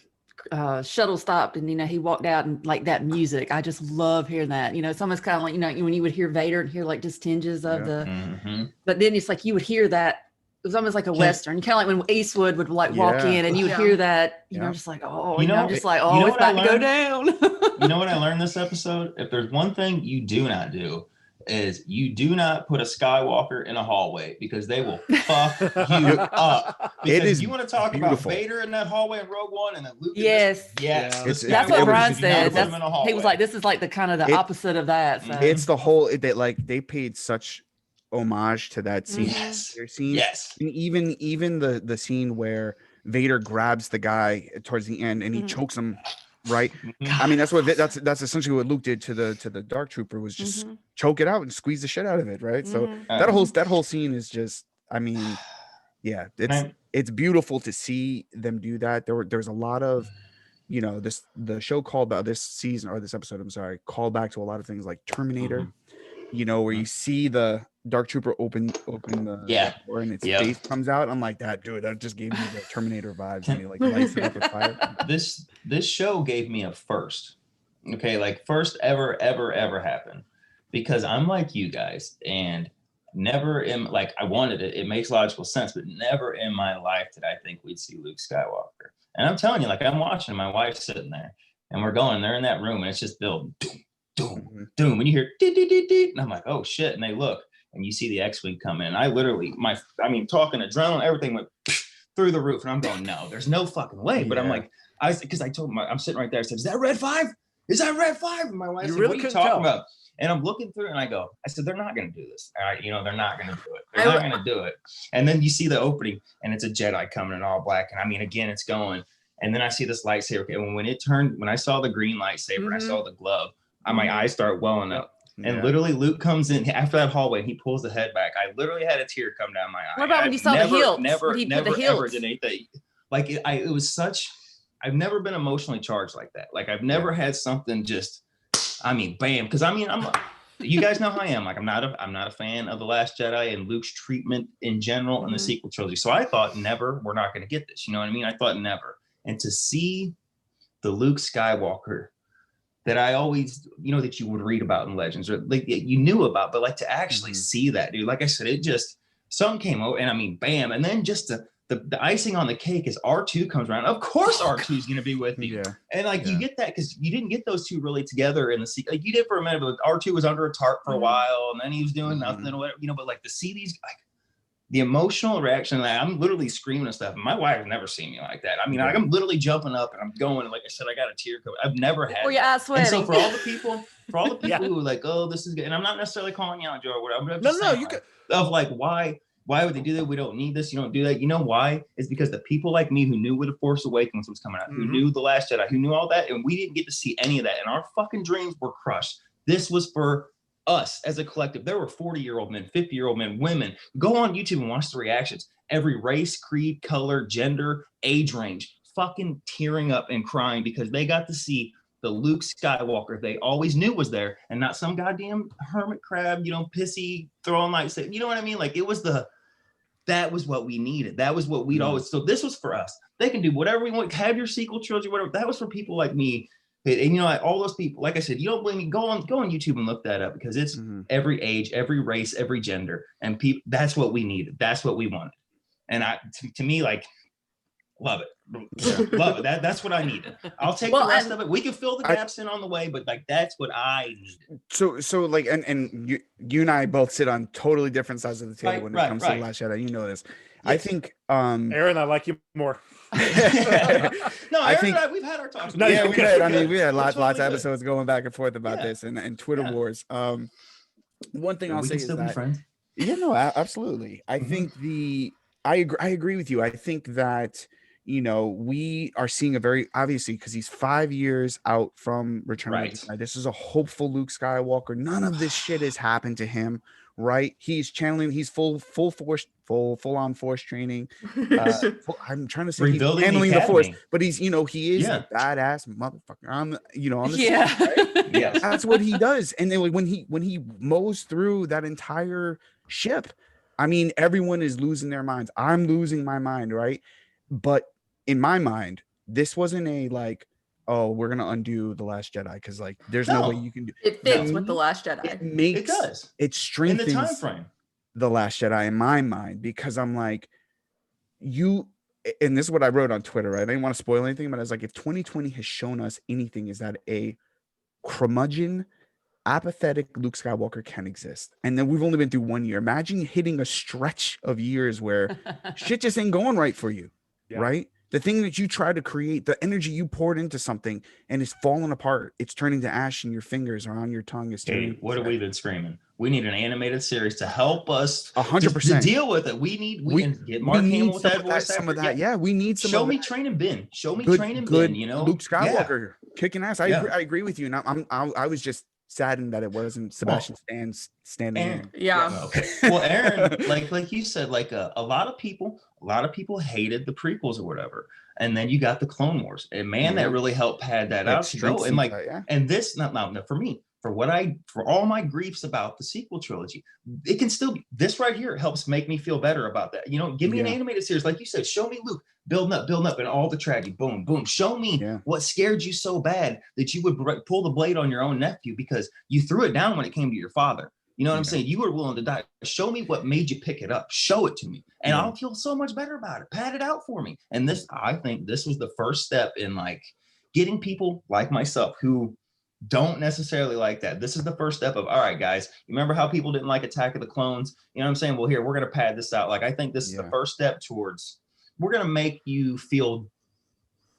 shuttle stopped, and he walked out, and like that music, I just love hearing that. It's almost kind of like when you would hear Vader and hear like just tinges of Yeah. Mhm. but then it's like you would hear that. It was almost like a Western, kind of like when Eastwood would like walk Yeah. in, and you would Yeah. hear that. Yeah. Just like, oh, You know- I'm just like, you oh, know it's what I about to go learned? down. You know what I learned this episode? If there's one thing you do not do, is you do not put a Skywalker in a hallway because they will fuck you up. Because It is you want to talk beautiful. about Vader in that hallway in Rogue One and then Luke. Yes. Yes. Yeah. the It's- That's what Skywalkers, Brian you do not said. put them in a hallway. He was like, this is like the kind of the It- opposite of that. So. It's the whole they paid such homage to that scene. Yes. Their scene. Yes. And even the scene where Vader grabs the guy towards the end and he Mhm. chokes him, right? Mhm. I mean, that's essentially what Luke did to the Dark Trooper, was just Mhm. choke it out and squeeze the shit out of it, right? So Mhm. that whole scene is just, I mean, yeah, Man, it's beautiful to see them do that. There's a lot of, the show called this season, or this episode, I'm sorry, called back to a lot of things like Terminator, where you see the Dark Trooper open the Yeah. door and its Yep. face comes out. I'm like, that just gave me the Terminator vibes, and he like lights it up with fire. this show gave me a first. Okay, like first ever happen. Because I'm like you guys, and never in like I wanted it. It makes logical sense, but never in my life did I think we'd see Luke Skywalker. And I'm telling you, like I'm watching, my wife's sitting there, and they're in that room, and it's just building, doom, doom, doom, and you hear dee, dee, dee, dee, and I'm like, oh shit, and they look, and you see the X-wing come in. I literally, talking adrenaline, everything went through the roof, and I'm going, no, there's no fucking way. But I'm Yeah. like, because I told him, I'm sitting right there. I said, is that Red 5? Is that Red 5? And my wife You said, really what are you couldn't talking tell. about? And I'm looking through, and I said, they're not going to do this. All right, they're not going to do it. They're not going to do it. And then you see the opening, and it's a Jedi coming in all black. And I mean, again, it's going. And then I see this lightsaber. And when I saw the green lightsaber, and I saw the glove, my eyes start welling up. And Yeah. literally, Luke comes in after that hallway, and he pulls the head back. I literally had a tear come down my eye. What about when you saw the hilts? When he put the Ever hilts? denied that. Like it was such. I've never been emotionally charged like that. Like I've never had something just. I mean, bam. Because you guys know how I am. Like I'm not a fan of The Last Jedi and Luke's treatment in general in the sequel trilogy. So I thought we're not going to get this. You know what I mean? I thought never. And to see the Luke Skywalker that I always, that you would read about in Legends, or like you knew about, but like to actually see that, dude. Like I said, it just something came over, and I mean, bam. And then just the icing on the cake is R2 comes around. Of course, R2 is going to be with you. Yeah. And like you get that because you didn't get those two really together in the sequel. Like you did for a minute, but R2 was under a tarp for a while, and then he was doing nothing or whatever, but like to see these, like the emotional reaction, like I'm literally screaming and stuff. My wife has never seen me like that. I mean, like I'm literally jumping up and I'm going, and like I said, I got a tear coming. I've never had. Or your eyes And sweating. so for all the people Yeah. who are like, oh, this is good, and I'm not necessarily calling you out, Joe, or whatever. I'm No, just no, saying, you like, could. of like why would they do that? We don't need this. You don't do that. You know why? It's because the people like me who knew where the Force Awakens was coming out, who knew The Last Jedi, who knew all that, and we didn't get to see any of that, and our fucking dreams were crushed. This was for us as a collective, there were 40-year-old men, 50-year-old men, women. Go on YouTube and watch the reactions. Every race, creed, color, gender, age range, fucking tearing up and crying because they got to see the Luke Skywalker they always knew was there, and not some goddamn hermit crab, pissy throwing lights. You know what I mean? Like that was what we needed. That was what we'd always. So this was for us. They can do whatever we want. Have your sequel trilogy, whatever. That was for people like me. And all those people, like I said, you don't believe me, go on YouTube and look that up because it's every age, every race, every gender, and people. That's what we needed. That's what we wanted. And to me, like, love it. Love it. That's what I needed. I'll take the rest of it. We can fill the gaps in on the way, but like that's what I needed. So like, and you and I both sit on totally different sides of the table when it comes to The Last Jedi. You know this. Yes. I think Aaron, I like you more. No, Aaron and I, we've had our talks. No, yeah, we had. I mean, we had lots of episodes going back and forth about this and Twitter wars. One thing I'll say is that absolutely. I think I agree with you. I think that we are seeing a very obviously because he's 5 years out from Return of the Jedi. This is a hopeful Luke Skywalker. None of this shit has happened to him. Right, he's channeling. He's full on force training. I'm trying to say he's handling the force, but he's he is a badass motherfucker. On the right? Yes, that's what he does. And then when he mows through that entire ship, I mean, everyone is losing their minds. I'm losing my mind, right? But in my mind, this wasn't a like, oh, we're gonna undo The Last Jedi because like there's no way you can do it. Fits with The Last Jedi. It does. It strengthens in the time frame. The Last Jedi in my mind because I'm like, and this is what I wrote on Twitter, right? I didn't want to spoil anything, but I was like, if 2020 has shown us anything, is that a curmudgeon, apathetic Luke Skywalker can exist. And then we've only been through 1 year. Imagine hitting a stretch of years where shit just ain't going right for you, right? The thing that you try to create, the energy you poured into something and it's falling apart. It's turning to ash in your fingers or on your tongue. What have we been screaming? We need an animated series to help us 100% to deal with it. We can get Mark Hamill with that voice. Some of that. Yeah, we need some. Show me training Ben. Show me training Ben. Luke Skywalker kicking ass. I agree with you. And I was just saddened that it wasn't Sebastian Stan standing in. Yeah. Okay. Well, Aaron, like you said, like a lot of people hated the prequels or whatever, and then you got the Clone Wars, and man, that really helped pad that out to go. And and this not for me. For all my griefs about the sequel trilogy, it can still be this right here helps make me feel better about that. Give me an animated series, like you said, show me Luke building up and all the tragedy, boom, boom. Show me what scared you so bad that you would pull the blade on your own nephew because you threw it down when it came to your father. You know what I'm saying? You were willing to die. Show me what made you pick it up. Show it to me. And I'll feel so much better about it. Pat it out for me. And I think this was the first step in like getting people like myself who don't necessarily like that. This is the first step of, all right, guys, you remember how people didn't like Attack of the Clones? You know what I'm saying? Well, here, we're going to pad this out. Like, I think this is the first step towards, we're going to make you feel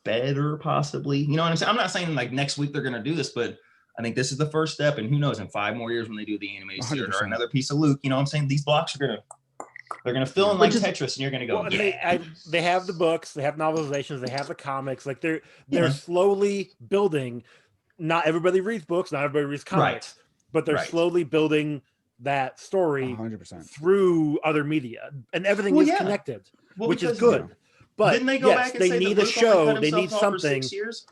better, possibly. You know what I'm saying? I'm not saying like next week they're going to do this, but I think this is the first step. And who knows, in 5 more years when they do the animated series or another piece of Luke, you know what I'm saying? These blocks are they're going to fill in like Tetris and you're going to go, they have the books, they have novelizations, they have the comics. Like they're slowly building. Not everybody reads books, not everybody reads comics, but they're slowly building that story 100% through other media, and everything is connected, which is good. But didn't they go back and say need that a Luke show, only cut they need himself off for something. 6 years?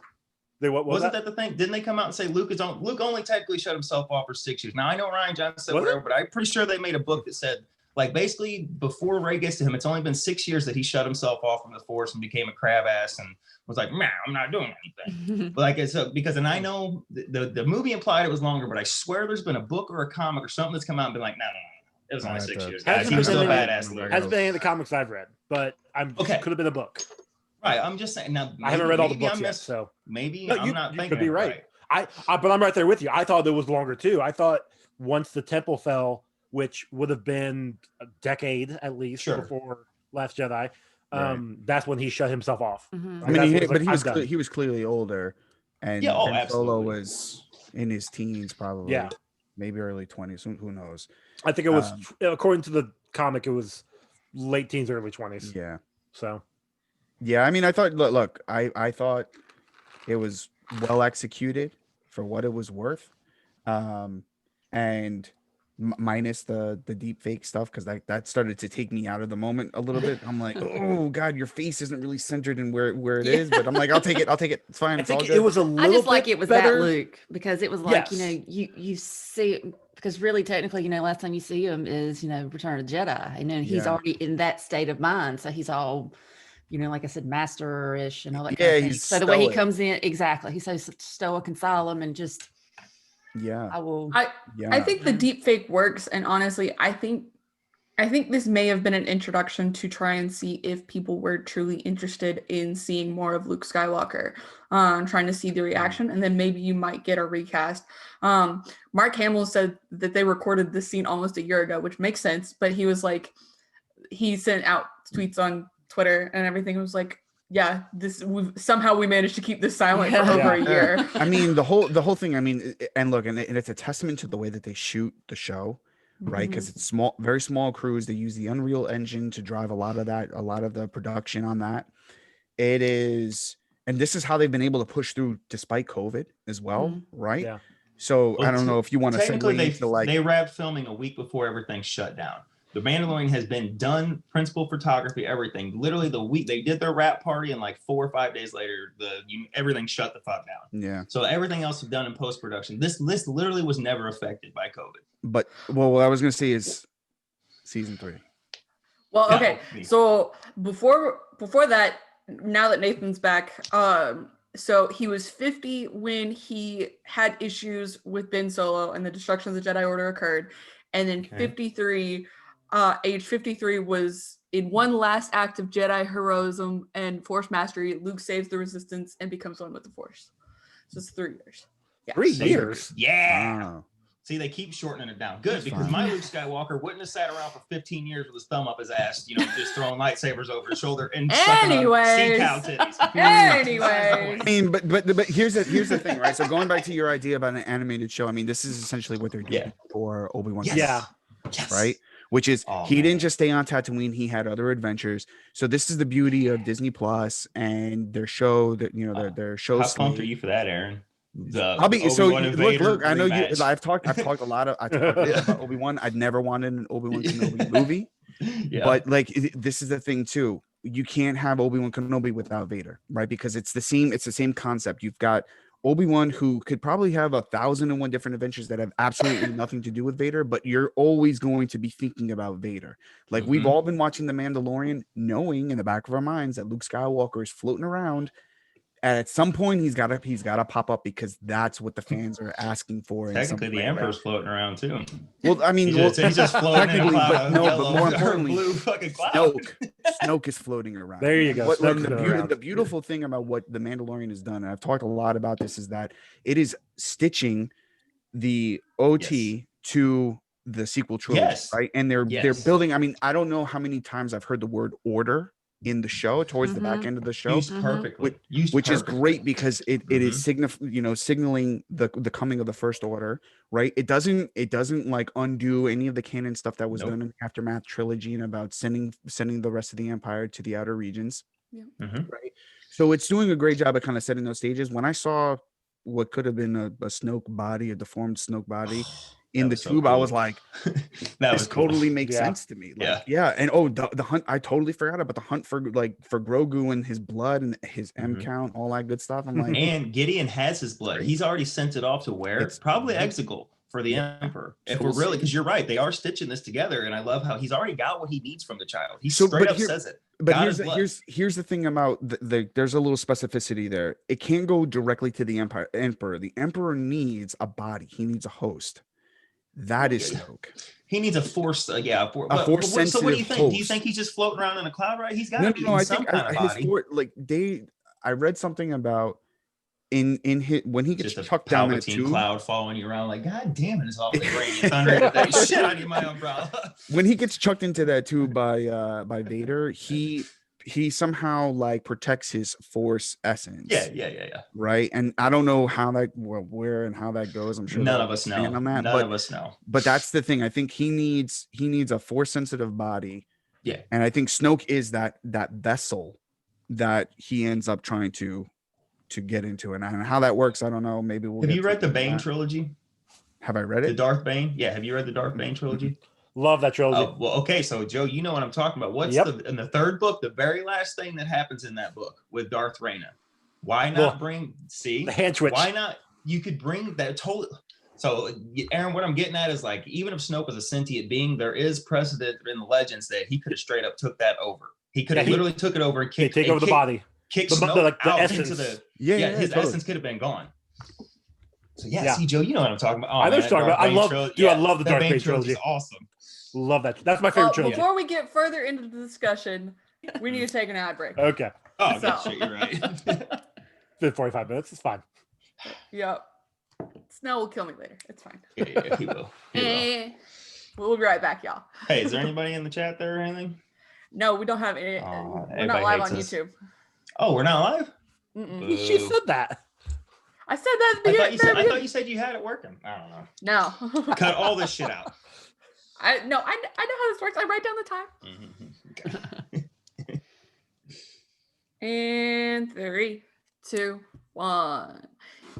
Wasn't that the thing? Didn't they come out and say Luke only technically shut himself off for 6 years? Now I know Ryan Johnson said whatever, but I'm pretty sure they made a book that said like basically before Ray gets to him, it's only been 6 years that he shut himself off from the Force and became a crab ass and was like, man, I'm not doing anything. But like it's because, and I know the movie implied it was longer, but I swear there's been a book or a comic or something that's come out and been like, no, it was only 6 years. Guys. He was still a badass. Hasn't been any of the comics I've read, but could have been a book. Right, I'm just saying. Now I haven't read all the books yet, so maybe I'm not thinking. Could be right. But I'm right there with you. I thought it was longer too. I thought once the temple fell, which would have been a decade at least before Last Jedi. That's when he shut himself off. I mean, he was clearly older, and Solo was in his teens, probably. Maybe early 20s. Who knows? I think it was, according to the comic, it was late teens, early 20s. Yeah. So. Yeah, I mean, I thought. Look, I thought it was well executed for what it was worth. And and minus the deep fake stuff, because that started to take me out of the moment a little bit. I'm like, oh god, your face isn't really centered in where it is, but I'm like, I'll take it, it's fine, I it's all think good. it was a I little just like bit it was better. that Luke, because it was like, you know, Yes. you see, because really technically, you know, last time you see him is, you know, Return of the Jedi, and then he's Yeah. already in that state of mind, so he's all, you know, like I said, master-ish and all that kind Yeah, of thing. he's So the way he stoic. comes in, exactly, he's so stoic and solemn, and just Yeah. I will. I Yeah. think the deep fake works, and honestly, I think this may have been an introduction to try and see if people were truly interested in seeing more of Luke Skywalker, trying to see the reaction, and then maybe you might get a recast. Mark Hamill said that they recorded this scene almost a year ago, which makes sense, but he was like, he sent out tweets on Twitter and everything. It was like, yeah, we managed to keep this silent for over a year. I mean, the whole thing, I mean, and look, and it's a testament to the way that they shoot the show, right? Because it's very small crews. They use the Unreal Engine to drive a lot of the production on that. It is, and this is how they've been able to push through despite COVID as well, right? Yeah. So Well, I don't know if you want to technically segue into like they wrapped filming a week before everything shut down. The Mandalorian has been done, principal photography, everything. Literally the week they did their wrap party, and like 4 or 5 days later, everything shut the fuck down. Yeah. So everything else was done in post production. This list literally was never affected by COVID. But what I was gonna say is season 3. Well, Yeah. okay. So before that, now that Nathan's back, so he was 50 when he had issues with Ben Solo and the destruction of the Jedi Order occurred, and then 53, age 53 was in one last act of Jedi heroism and Force mastery. Luke saves the Resistance and becomes one with the Force. So it's 3 years. Yeah. 3 years. Yeah. Wow. See, they keep shortening it down. Good, That's because fine. my Luke Skywalker wouldn't have sat around for 15 years with his thumb up his ass, you know, just throwing lightsabers over his shoulder and sucking on sea cow titties. Anyways. I mean, but here's the thing, right? So going back to your idea about an animated show, I mean, this is essentially what they're doing for Obi-Wan. Yes. Yeah. Yes. Right? Which is Oh, he man. didn't just stay on Tatooine, he had other adventures. So this is the beauty of Disney Plus and their show that, you know, their show. How pumped are you for that, Aaron? I'll be so Obi-Wan and Vader look. I know you. rematch. I've talked a lot about Obi-Wan. I'd never wanted an Obi-Wan Kenobi movie, Yeah. but like this is the thing too. You can't have Obi-Wan Kenobi without Vader, right? Because it's the same concept. You've got Obi-Wan who could probably have 1,001 different adventures that have absolutely nothing to do with Vader, but you're always going to be thinking about Vader. Like we've all been watching The Mandalorian, knowing in the back of our minds that Luke Skywalker is floating around. At some point, he's got to pop up because that's what the fans are asking for. Technically, the Emperor's floating around too. Well, I mean, He's just floating in a technically, cloud but of no, yellow but more or importantly, blue fucking cloud. Snoke is floating around. There you go. What, Snoke's the, going beauty, around. the beautiful thing about what The Mandalorian has done, and I've talked a lot about this, is that it is stitching the OT to the sequel trilogy, right? And they're building. I mean, I don't know how many times I've heard the word order in the show towards the back end of the show, Used perfectly. which is great because it is signaling the coming of the First Order, right? It doesn't like undo any of the canon stuff that was done in the Aftermath trilogy and about sending the rest of the Empire to the outer regions, right? So it's doing a great job at kind of setting those stages. When I saw what could have been a Snoke body, a deformed Snoke body in the tube, I was like, this totally makes sense to me. Like, and the hunt, I totally forgot about the hunt for Grogu and his blood and his M count, all that good stuff. I'm like, and Gideon has his blood. He's already sent it off to where? It's probably Exegol for the Emperor. If we're really, because you're right, they are stitching this together, and I love how he's already got what he needs from the child. He straight up says it. But here's the thing about there's a little specificity there. It can't go directly to the Emperor. The Emperor needs a body. He needs a host. That is Snoke. He needs a force, a force sensitive. So what do you think? Host. Do you think he's just floating around in a cloud, right? He's got to be in some kind of body. I read something about in his when he gets just chucked down that Palpatine tube, cloud following you around like, God damn it, it's all the rain and thunder today. Shit, I need my umbrella. When he gets chucked into that tube by Vader, he somehow like protects his Force essence. Yeah. Right, and I don't know how that where and how that goes. I'm sure none of us know. None of us know. But that's the thing. I think he needs a Force sensitive body. Yeah, and I think Snoke is that vessel that he ends up trying to get into, and how that works, I don't know. Maybe we'll. Have you read the Bane trilogy? Have I read The it? Darth Bane. Yeah, have you read the Darth Bane trilogy? Love that trilogy. Oh, well, okay. So, Joe, you know what I'm talking about. What's Yep. in the third book, the very last thing that happens in that book with Darth Reyna? Why not Well, bring, see? the hand twitch. Why not? You could bring that total. So, Aaron, what I'm getting at is like, even if Snoke was a sentient being, there is precedent in the legends that he could have straight up took that over. He could have literally took it over and They kicked take over the body. Kick The- Snoke like the out essence. into the his totally. essence could have been gone. So Yeah. see, Joe, you know what I'm talking about. Oh, I know what you're talking about. I love, dude, I love the that Darth Bane Bane trilogy. is awesome. Love that. That's my favorite trilogy. Before we get further into the discussion, we need to take an ad break. Okay. Oh, So- good shit, you're right. It's been 45 minutes. It's fine. Yep. Snow will kill me later. It's fine. Yeah, he will. He will. We'll be right back, y'all. Hey, is there anybody in the chat there or anything? No, we don't have any. Aw, We're not everybody live on hates us. YouTube. Oh, we're not live? Mm-mm. She Boo. said that. I said that at the I beginning. thought you said you had it working. I don't know. No. Cut all this shit out. I know how this works. I write down the time. Okay. And 3, 2, 1.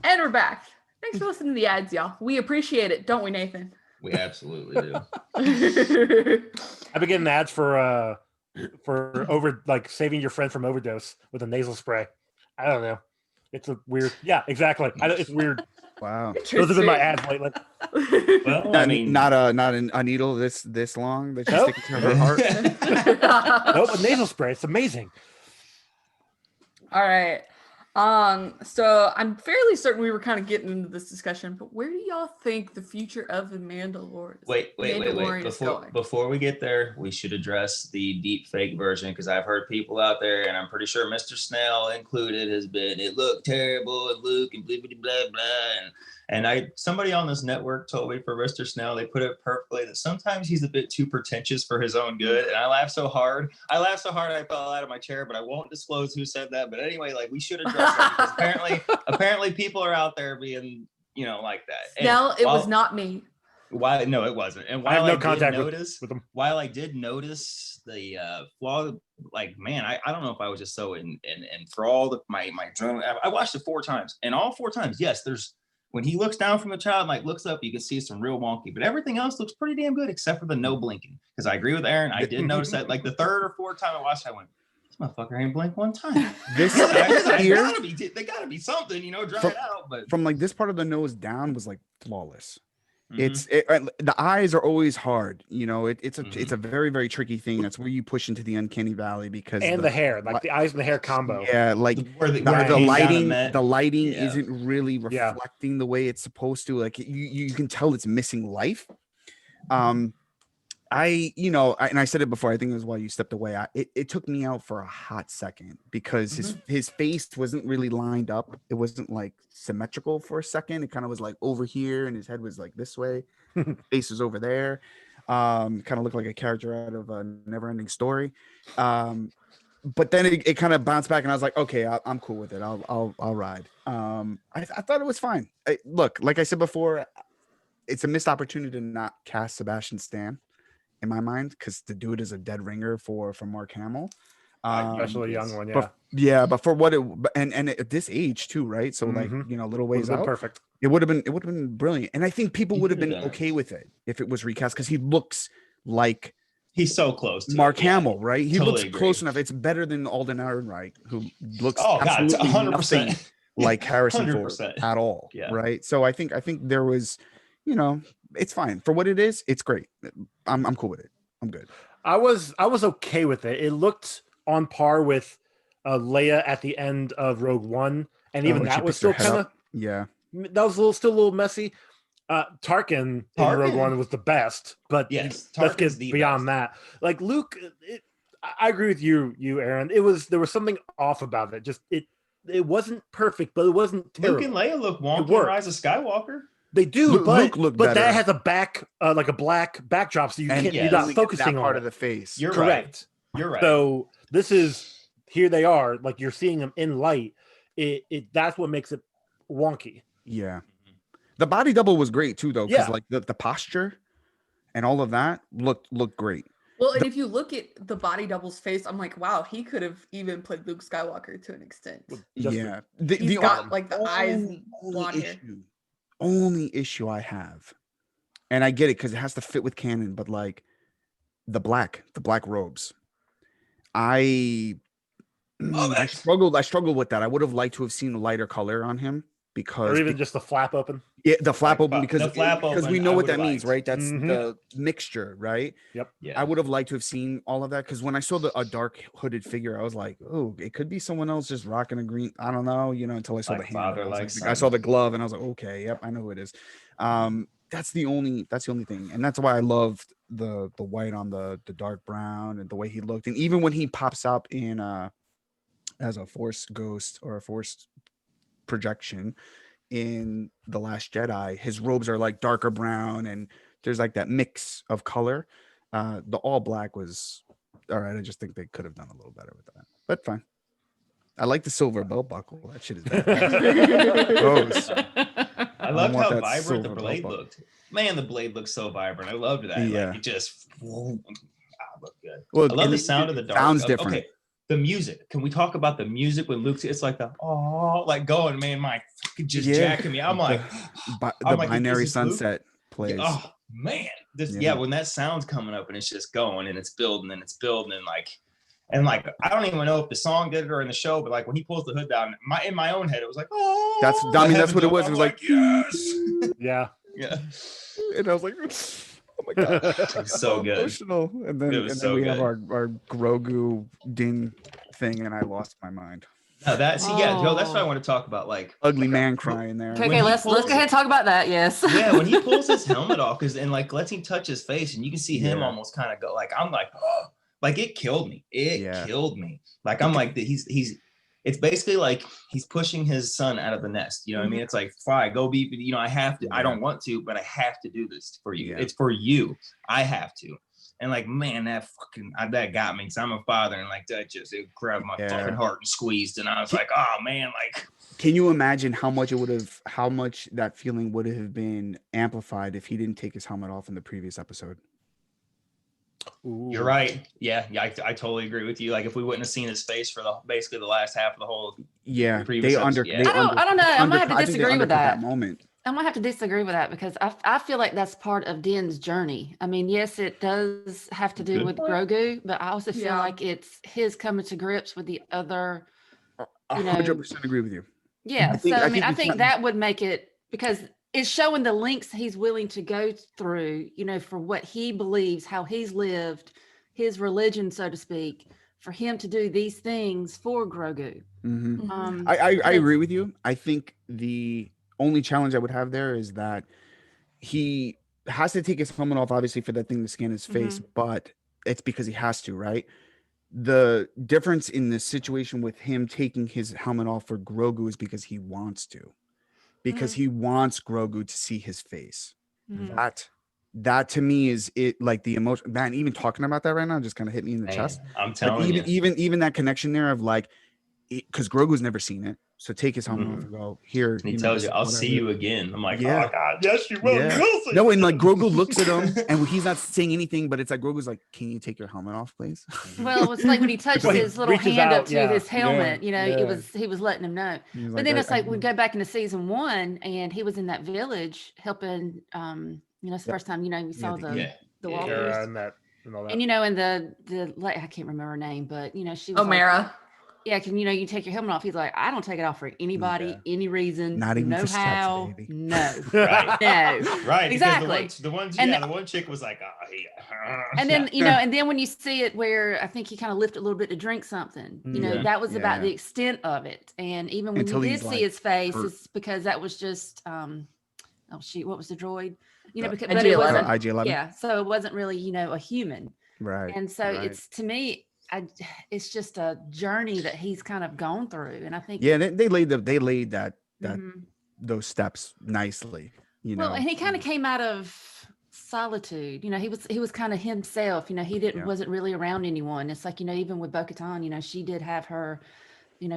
And we're back. Thanks for listening to the ads, y'all. We appreciate it, don't we, Nathan? We absolutely do. I've been getting ads for saving your friend from overdose with a nasal spray. I don't know. It's a weird. Yeah, exactly. It's weird. Wow. Those have been my ads lately. Well, I mean, not a needle this long that she's Nope. sticking to her heart. Nope, a nasal spray. It's amazing. All right. So I'm fairly certain we were kind of getting into this discussion, but where do y'all think the future of the Mandalorian? wait. Mandalorian is going? Before we get there, we should address the deep fake version because I've heard people out there, and I'm pretty sure Mr. Snell included has been, it looked terrible, and Luke and blah blah blah blah. And somebody on this network told me for Mr. Snell, they put it perfectly that sometimes he's a bit too pretentious for his own good. And I laughed so hard I fell out of my chair, but I won't disclose who said that. But anyway, like we should address that because apparently people are out there being, like that. And Snell, it was not me. Why? No, it wasn't. And I have while no I contact did notice, with them. while I did notice the flaw, like man, I don't know if I was just so enthralled with my journal. I watched it 4 times, and all 4 times, yes, there's when he looks down from the child and like looks up, you can see some real wonky, but everything else looks pretty damn good except for the no blinking. Because I agree with Aaron, I did notice that like the 3rd or 4th time I watched, I went, this motherfucker ain't blink one time. This They here gotta be something, dry it out. But from like this part of the nose down was like flawless. mhm. The eyes are always hard. It's Mhm. a very, very tricky thing. That's where you push into the uncanny valley because And the hair, like the eyes and the hair combo. yeah, like Where the came down and lighting, met. the lighting Yeah. isn't really Yeah. reflecting the way it's supposed to. Like you can tell it's missing life. I said it before. I think it was while you stepped away. It took me out for a hot second because his face wasn't really lined up. It wasn't like symmetrical for a second. It kind of was like over here, and his head was like this way. Face was over there. Kind of looked like a character out of a Never-Ending Story. But then it kind of bounced back, and I was like, okay, I'm cool with it. I'll ride. I thought it was fine. Look, like I said before, it's a missed opportunity to not cast Sebastian Stan. In my mind, because to do it as a dead ringer for Mark Hamill, Especially a young one. but for what and at this age too, right? So like little ways out, Perfect. it would have been brilliant, and I think people He would have could've been done it. okay with it if it was recast because he looks like He's so close to Mark it, yeah. Hamill, right? He Totally looks agree. close enough. It's better than Alden Ehrenreich, who looks Oh God, it's absolutely 100%. nothing like Harrison Ford 100%. at all, Yeah. right? So I think there was, it's fine for what it is. It's great. I'm cool with it. I'm good. I was okay with it. It looked on par with Leia at the end of Rogue One, and even when she that was picks her still head kind of up. Yeah. that was still a little messy. Tarkin in Rogue Tarkin- One was the best, but Yes, let's Tarkin's get the beyond that. Like Luke, I agree with you, Aaron. There was something off about it. Just it wasn't perfect, but it wasn't terrible. Luke and Leia look It wonky in worked. Rise of Skywalker. They do, Luke but looked that better. has a back like a black backdrop, so you And can't. yes, You're not only get focusing that part on of it. the face. You're Correct. right. You're right. So this is here they are, like you're seeing them in light. It that's what makes it wonky. Yeah. The body double was great too, though, because Yeah. like the posture and all of that looked great. Well, and if you look at the body double's face, I'm like, wow, he could have even played Luke Skywalker to an extent. Just yeah. He's got like the eyes and only blonde hair. issue only issue I have, and I get it because it has to fit with canon, but like the black robes. I I struggled with that. I would have liked to have seen a lighter color on him Or because even just the flap open. yeah, the flap Like, open the because flap because we open, know I what would've that means, liked. right? That's Mhm. the mixture, right? Yep. Yeah. I would have liked to have seen all of that because when I saw a dark hooded figure, I was like, oh, it could be someone else just rocking a green. I don't know, until I saw Like the hand. father, I was like I saw son. the glove and I was like, okay, yep, I know who it is. That's the only thing. And that's why I loved the white on the dark brown and the way he looked. And even when he pops up in as a force ghost or a force projection in The Last Jedi, his robes are like darker brown and there's like that mix of color. The all black was all right. I just think they could have done a little better with that, but fine. I like the silver belt buckle. That shit is bad. Gross. I loved want how that vibrant the silver blade belt looked. Man, the blade looked so vibrant. I loved that. Yeah. Like it just looked good. Well, I love and the it sound of the dark. sounds different. Okay, the music. Can we talk about the music when Luke's? It's like the like going, man, my fucking just jacking me. I'm like, the I'm like, is binary this Luke? sunset plays. Oh man, Yeah. when that sound's coming up and it's just going and it's building and and like I don't even know if the song did it or in the show, but like when he pulls the hood down, in my own head it was like, oh, that's what it was. It was like, yes, Yeah. yeah, and I was like, oh my god, it's so good. emotional. And then It was so we have good. our Grogu ding thing, and I lost my mind. No, that's what I want to talk about. Like Ugly man crying there. Okay, When he let's go pulls ahead and talk about that. Yes. yeah, when he pulls his helmet off, and like lets him touch his face, and you can see him Yeah. almost kind of go like, I'm like, oh, like it killed me. It killed me. Like I'm like he's. It's basically like he's pushing his son out of the nest. You know what I mean? It's like, fine, go be. I have to. I don't want to, but I have to do this for you. Yeah. It's for you. I have to. And like, man, that got me because I'm a father, and like that just it grabbed my fucking heart and squeezed, and I was like, oh man, like. Can you imagine how much that feeling would have been amplified if he didn't take his helmet off in the previous episode? Ooh. You're right. Yeah, I totally agree with you. Like if we wouldn't have seen his face for basically the last half of the whole They I don't know. I might have to disagree with that. Moment. I might have to disagree with that because I feel like that's part of Din's journey. I mean, yes, it does have to do Good with point. Grogu, but I also feel Yeah. like it's his coming to grips with the other. 100% agree with you. Yeah. I think it's that would make it because it's showing the lengths he's willing to go through, for what he believes, how he's lived, his religion, so to speak, for him to do these things for Grogu. Mm-hmm. I agree with you. I think the only challenge I would have there is that he has to take his helmet off, obviously, for that thing to scan his face, but it's because he has to, right? The difference in the situation with him taking his helmet off for Grogu is because he wants to, because he wants Grogu to see his face. That to me is it, like the emotion. Man, even talking about that right now just kind of hit me in the chest. I'm telling you, even that connection there of like, because Grogu's never seen it, so take his helmet off and go here. And he tells you, "I'll see you again." I'm like, Yeah. "Oh God, yes, you will." Yeah. You'll see. No, and like Grogu looks at him, and he's not saying anything, but it's like Grogu's like, "Can you take your helmet off, please?" Well, it's like when he touched When he his little reaches hand out, up to yeah. his helmet, Yeah. he was letting him know. He was But then it's like we I- go back into season 1 and he was in that village helping it's the first time, we saw the walkers. Sara and that and all that. And the like I can't remember her name, but she was O'Mara. like, yeah, can you take your helmet off? He's like, I don't take it off for anybody, any reason, Not even no for sex, how, baby. no, Right. no, Right, exactly. The one chick was like, "Oh yeah." And then and then when you see it where I think he kind of lifted a little bit to drink something, that was about the extent of it. And even when Until you he's, did like, see his face, hurt. it's because that was just oh shoot, what was the droid? Because IG-11. but it wasn't IG-11. yeah, so it wasn't really a human. Right. And so right. it's, to me, it's just a journey that he's kind of gone through, and I think they laid that Mhm. those steps nicely. Well, and he kind of came out of solitude. He was kind of himself. He didn't wasn't really around anyone. It's like even with Bo-Katan, she did have her,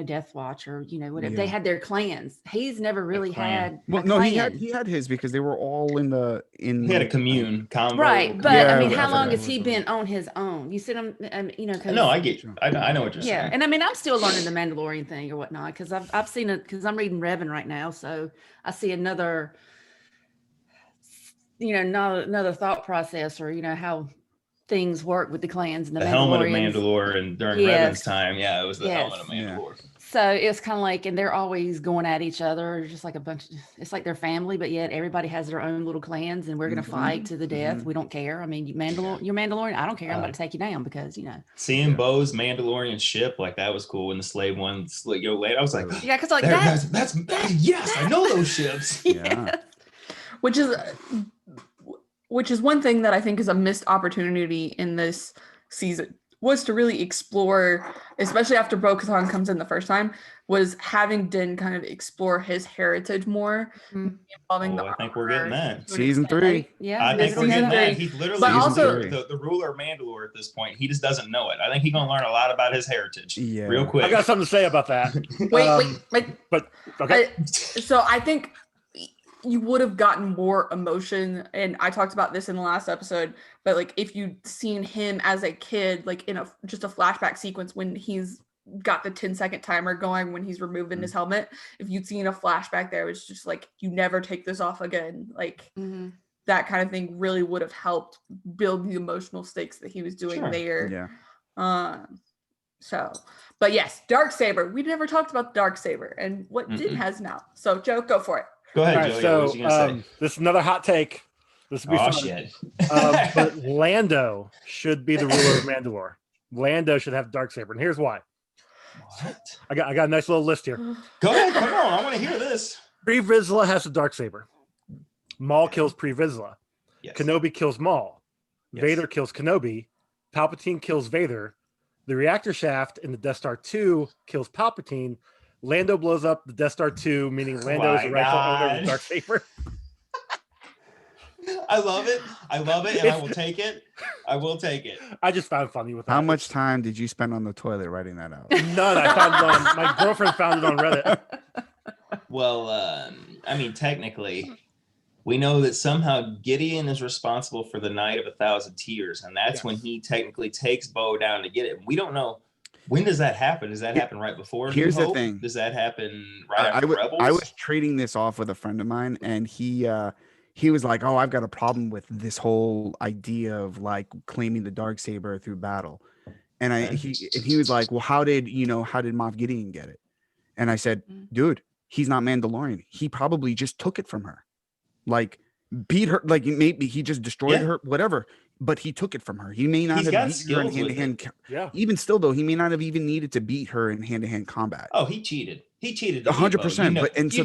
Death Watch or whatever. They Yeah. had their clans. He's never really had. Well, a no, clan. he had his because they were all in the He had a commune convo. Right, but Yeah, I mean, how whatever. long has he been on his own? You see him, 'cause- No, I get you. I know what you're yeah, saying. and I mean, I'm still learning the Mandalorian thing or whatnot because I've seen it because I'm reading Revan right now, so I see another not another thought process, or how things work with the clans and the The helmet of Mandalorians. Mandalore, and during Yes. Revan's time, yeah, it was the helmet of Yes. Mandalore. So it's kind of like, and they're always going at each other, just like it's like their family, but yet everybody has their own little clans, and we're going to fight to the death. We don't care. I mean, you're Mandalorian. I don't care. I'm about to take you down because, Seeing Bo's Mandalorian ship, like that was cool when the slave one, I was like, yeah, because like that's yes, I know those ships. Yeah. Which is one thing that I think is a missed opportunity in this season, was to really explore, especially after Bo-Katan comes in the first time, was having Din kind of explore his heritage more, involving I think we're getting that. Season 3. Yeah, I think we're getting that. He's literally But also- the ruler of Mandalore at this point. He just doesn't know it. I think he's gonna learn a lot about his heritage. Yeah. Real quick. I got something to say about that. Wait. But okay. So I think you would have gotten more emotion, and I talked about this in the last episode, but like if you'd seen him as a kid, like in just a flashback sequence when he's got the 10-second timer going, when he's removing his helmet, if you'd seen a flashback there, it was just like, you never take this off again, like that kind of thing really would have helped build the emotional stakes that he was doing there. So, but yes, Darksaber, we never talked about the Darksaber and what Din has now. So Joe, go for it. Go ahead, All right, Joe. so What was you gonna say? this is another hot take. This will be Oh fun. shit. But Lando should be the ruler of Mandalore. Lando should have Darksaber, and here's why. What? I got a nice little list here. Go ahead, come on. I want to hear this. Pre Vizsla has the Darksaber. Maul kills Pre Vizsla. Yes. Kenobi kills Maul. Yes. Vader kills Kenobi. Palpatine kills Vader. The reactor shaft in the Death Star 2 kills Palpatine. Lando blows up the Death Star 2, meaning Lando is the rightful owner of the Darksaber. I love it. And I will take it. I just found funny with that. How much time did you spend on the toilet writing that out? None. I found it on my girlfriend found it on Reddit. Well, I mean, technically, we know that somehow Gideon is responsible for the Night of 1,000 Tears, and that's when he technically takes Bo down to get it. We don't know. When does that happen? Does that happen right before? Here's New the Hope? thing. Does that happen right after Rebels? I was trading this off with a friend of mine, and he was like, "Oh, I've got a problem with this whole idea of like claiming the Darksaber through battle." And he was like, "Well, how did Moff Gideon get it?" And I said, "Dude, he's not Mandalorian. He probably just took it from her, like beat her, like maybe he just destroyed her, whatever." But he took it from her. He may not have beat her in hand-to-hand. Yeah. Even still, though, he may not have even needed to beat her in hand-to-hand combat. Oh, he cheated. 100%. But and so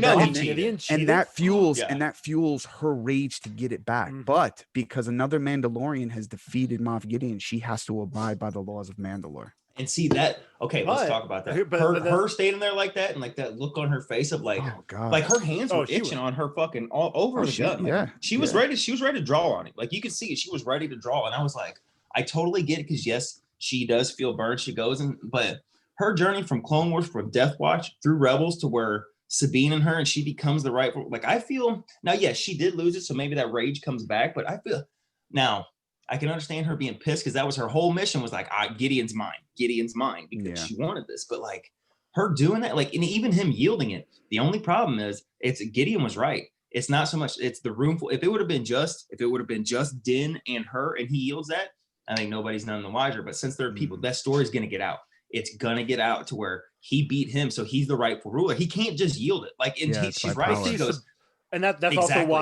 that fuels her rage to get it back. But because another Mandalorian has defeated Moff Gideon, she has to abide by the laws of Mandalore. And see that. Okay, let's talk about that. Her standing there like that, and like that look on her face of like, oh god, like her hands were itching on her fucking all over the gun. Like, she was ready. She was ready to draw on it. Like you could see it. She was ready to draw, and I was like, I totally get it because yes, she does feel burned. She goes but her journey from Clone Wars, from Death Watch through Rebels to where Sabine and her, and she becomes the right. Like I feel now. Yes, she did lose it, so maybe that rage comes back. But I feel now. I can understand her being pissed because that was her whole mission was like, Gideon's mine because she wanted this. But like her doing that, like, and even him yielding it. The only problem is Gideon was right. It's not so much, it's the room. If it would have been just Din and her and he yields that, I think nobody's none the wiser. But since there are people, that story is going to get out. It's going to get out to where he beat him. So he's the rightful ruler. He can't just yield it. Like, and she's right. She goes, and that's exactly.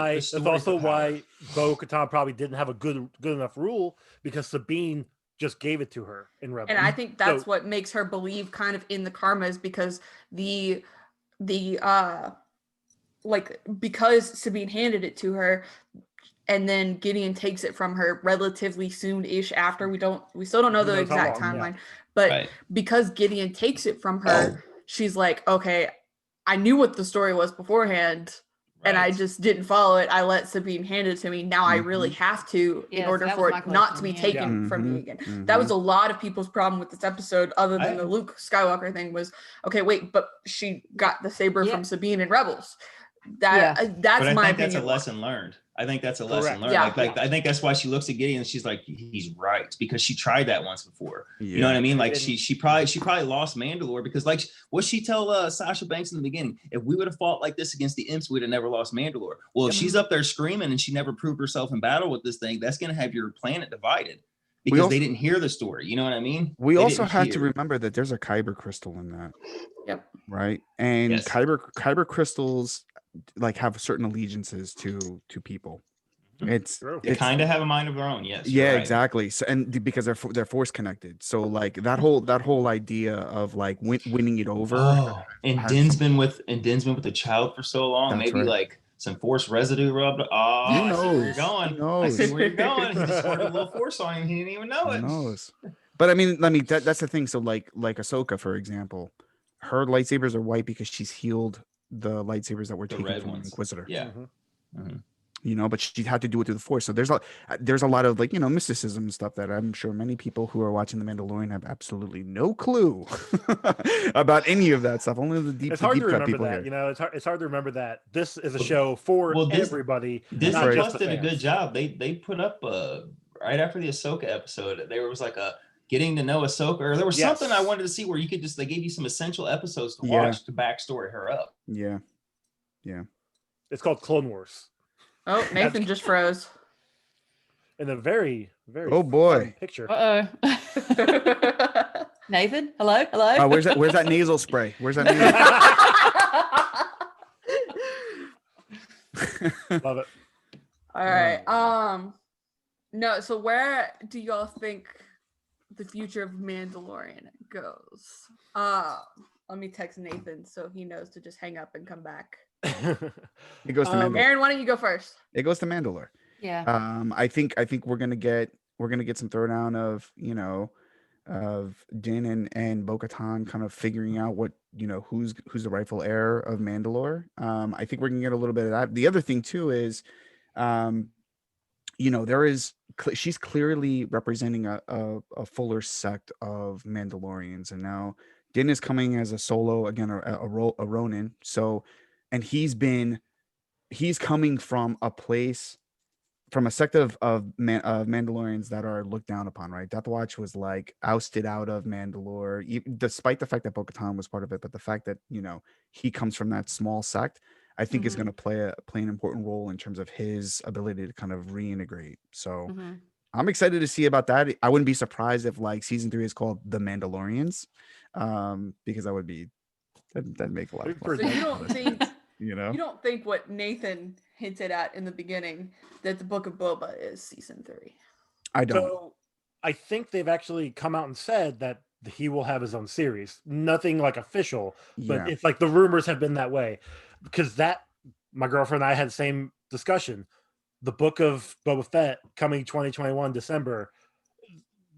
also why Bo-Katan probably didn't have a good enough rule because Sabine just gave it to her in Rebels. And I think that's what makes her believe kind of in the karmas because because Sabine handed it to her and then Gideon takes it from her relatively soon-ish after. We still don't know the exact timeline, but because Gideon takes it from her, she's like, okay, I knew what the story was beforehand. And I just didn't follow it. I let Sabine hand it to me. Now I really have to in order for it not to be taken from me again. That was a lot of people's problem with this episode, other than the Luke Skywalker thing was, okay, wait, but she got the saber from Sabine in Rebels. That's But I my think that's opinion. a lesson learned. I think that's a lesson Correct. learned. Yeah. Like I think that's why she looks at Gideon and she's like, he's right, because she tried that once before. You know what I mean? Like she probably lost Mandalore because like what she tell Sasha Banks in the beginning, if we would have fought like this against the Imps, we'd have never lost Mandalore. Well, if she's up there screaming and she never proved herself in battle with this thing, that's gonna have your planet divided because they didn't hear the story. You know what I mean? We They also didn't have to hear. remember that there's a kyber crystal in that. Yep. Right. And Yes. kyber crystals like have certain allegiances to people. It's True. They kind of have a mind of their own. Yes. yeah, you're right. exactly. So because they're force connected. So like that whole idea of like winning it over. Oh, and has Din's some- been with the child for so long. That's Maybe right. like some force residue rubbed. Oh, Who I see where you're knows? going. Who I see knows? where you're going. He just squirted a little force on him. He didn't even know Who it. knows? But I mean that's the thing. So like Ahsoka, for example, her lightsabers are white because she's healed the lightsabers that were The taken red from the ones. Inquisitor. Yeah. Mhm. Mhm. You know, but she had to do it through the force. So there's a lot of like, you know, mysticism and stuff that I'm sure many people who are watching The Mandalorian have absolutely no clue about any of that stuff. Only the deep It's hard to cut remember people that. here. You know, it's hard to remember that this is a show for everybody. Disney not Plus just the did a good fans. job. They put up right after the Ahsoka episode, there was like a getting to know Ahsoka, or there was something I wanted to see where you could they gave you some essential episodes to watch to backstory her up. Yeah. It's called Clone Wars. Oh, Nathan just froze. In a very, very Oh, boy. fun picture. Nathan, hello. Where's that nasal spray? Where's that nasal? Love it. All right. No, so where do y'all think the future of Mandalorian goes? Let me text Nathan so he knows to just hang up and come back. It goes to Mandalore. Aaron, why don't you go first? It goes to Mandalore. Yeah. I think we're gonna get some throwdown of, you know, of Din and Bo-Katan kind of figuring out what, you know, who's the rightful heir of Mandalore. I think we're gonna get a little bit of that. The other thing too is, you know, she's clearly representing a fuller sect of Mandalorians, and now Din is coming as a solo again, a Ronin. So, and he's coming from a place, from a sect of Mandalorians that are looked down upon, right? Death Watch was like ousted out of Mandalore, despite the fact that Bo-Katan was part of it. But the fact that, you know, he comes from that small sect, I think is going to play an important role in terms of his ability to kind of reintegrate. So I'm excited to see about that. I wouldn't be surprised if like season 3 is called The Mandalorians, because that'd make a lot of So So you don't think you know, you don't think what Nathan hinted at in the beginning, that the Book of Boba is season 3? I don't. So I think they've actually come out and said that he will have his own series. Nothing like official, but Yeah. it's like the rumors have been that way. Because my girlfriend and I had the same discussion. The Book of Boba Fett coming 2021 December,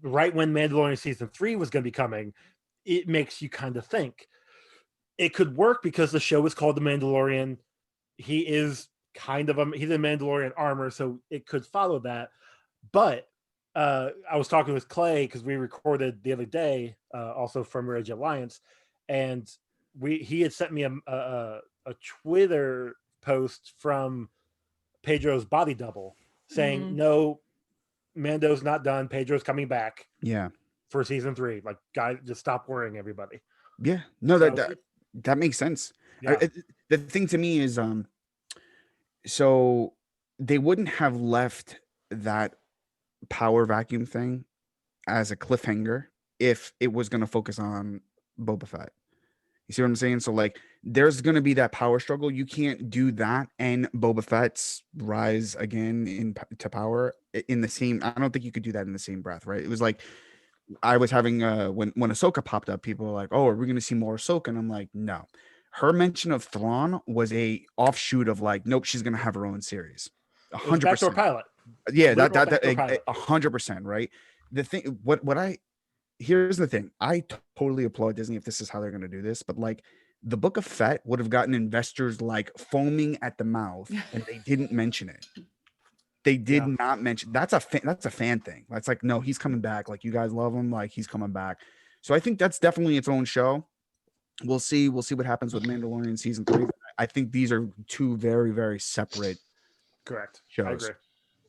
right when Mandalorian season 3 was going to be coming, it makes you kind of think it could work because the show is called The Mandalorian. He is he's in Mandalorian armor, so it could follow that. But I was talking with Clay because we recorded the other day, also from Ridge Alliance, and he had sent me a Twitter post from Pedro's body double saying, no, Mando's not done. Pedro's coming back. Yeah. For season 3. Like, guys, just stop worrying, everybody. Yeah. No, that makes sense. Yeah. The thing to me is, so they wouldn't have left that power vacuum thing as a cliffhanger if it was going to focus on Boba Fett. You see what I'm saying? So like, there's going to be that power struggle. You can't do that and Boba Fett's rise again to power in the same. I don't think you could do that in the same breath, right? It was like, I was having when Ahsoka popped up, people were like, "Oh, are we going to see more Ahsoka?" And I'm like, no. Her mention of Thrawn was a offshoot of like, nope, she's going to have her own series. 100%. Backdoor pilot. Yeah, Literal that backdoor pilot. 100%, right? The thing, here's the thing. I totally applaud Disney if this is how they're going to do this, but like the Book of Fett would have gotten investors like foaming at the mouth, and they didn't mention it. They did not mention that's a fan thing. That's like, no, he's coming back. Like, you guys love him, like he's coming back. So I think that's definitely its own show. We'll see what happens with Mandalorian season 3. I think these are two very, very separate Correct. shows. I agree.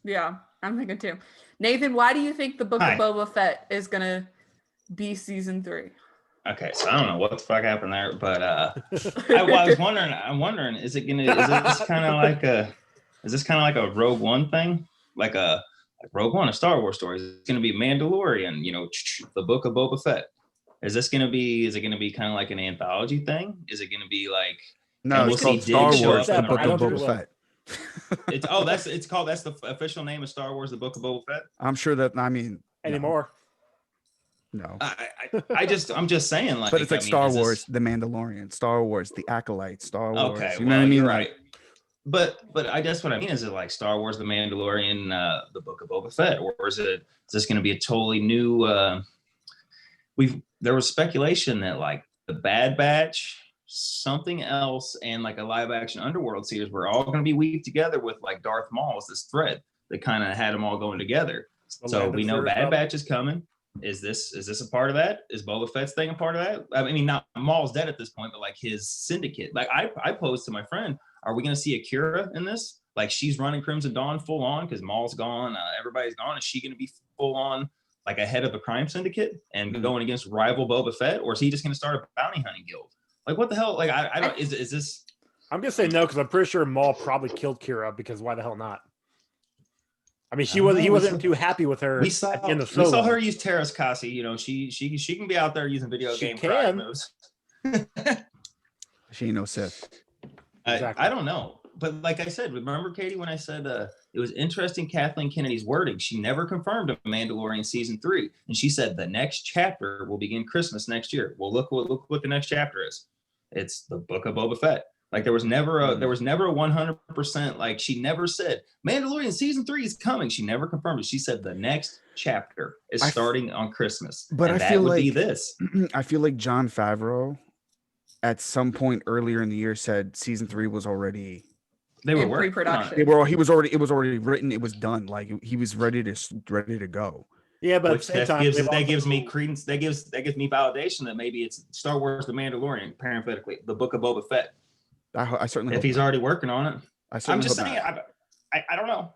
Yeah, I'm thinking too. Nathan, why do you think the Book Hi. of Boba Fett is gonna be season 3? Okay, so I don't know what the fuck happened there, but I was wondering. I'm wondering, is this kind of like a Rogue One thing, like Rogue One, a Star Wars story? Is it going to be Mandalorian? The Book of Boba Fett. Is it going to be kind of like an anthology thing? Is it going to be like No, we'll it's see called Dig Star show Wars: up The in the Book of I don't think Boba it will. Fett. that's the official name of Star Wars, The Book of Boba Fett? I'm sure that. I mean, Anymore. no. I'm just saying, like, But it's like I mean, Star is Wars, this- The Mandalorian, Star Wars, The Acolyte, Star Wars. Okay, You know what I mean? You're Like, right. But I guess what I mean is it like Star Wars, The Mandalorian, The Book of Boba Fett, or is this going to be a totally new? There was speculation that like the Bad Batch, something else, and like a live action Underworld series were all going to be weaved together with like Darth Maul as this thread that kind of had them all going together. The So Land we of know Fear Bad probably. Batch is coming. Is this a part of that? Is Boba Fett's thing a part of that? I mean, not Maul's dead at this point, but like his syndicate. Like I posed to my friend, are we going to see Akira in this? Like she's running Crimson Dawn full on because Maul's gone, everybody's gone. Is she going to be full on like a head of a crime syndicate and going against rival Boba Fett, or is he just going to start a bounty hunting guild? Like what the hell? Like I don't. Is this? I'm gonna say no because I'm pretty sure Maul probably killed Kira because why the hell not? I mean, he wasn't too happy with her. We saw at the end of Solo. her use Terrace Kasi. She can be out there using video She game can. karate moves. she ain't no Sith. Exactly. I don't know. But like I said, remember, Katie, when I said it was interesting Kathleen Kennedy's wording, she never confirmed a Mandalorian season 3. And she said the next chapter will begin Christmas next year. Well, look what the next chapter is. It's the Book of Boba Fett. Like there was never a 100%, like she never said Mandalorian season 3 is coming. She never confirmed it. She said the next chapter is starting on Christmas. But and I that feel would like be this. I feel like Jon Favreau at some point earlier in the year said season 3 was already They were In working on pre-production. it. it was already written, it was done, like he was ready to go. Yeah, but Which at the same time, that gives me also- credence. That gives me validation that maybe it's Star Wars: The Mandalorian, parenthetically, the Book of Boba Fett. I certainly If hope he's not. already working on it, I I'm certainly just hope saying. not. I don't know.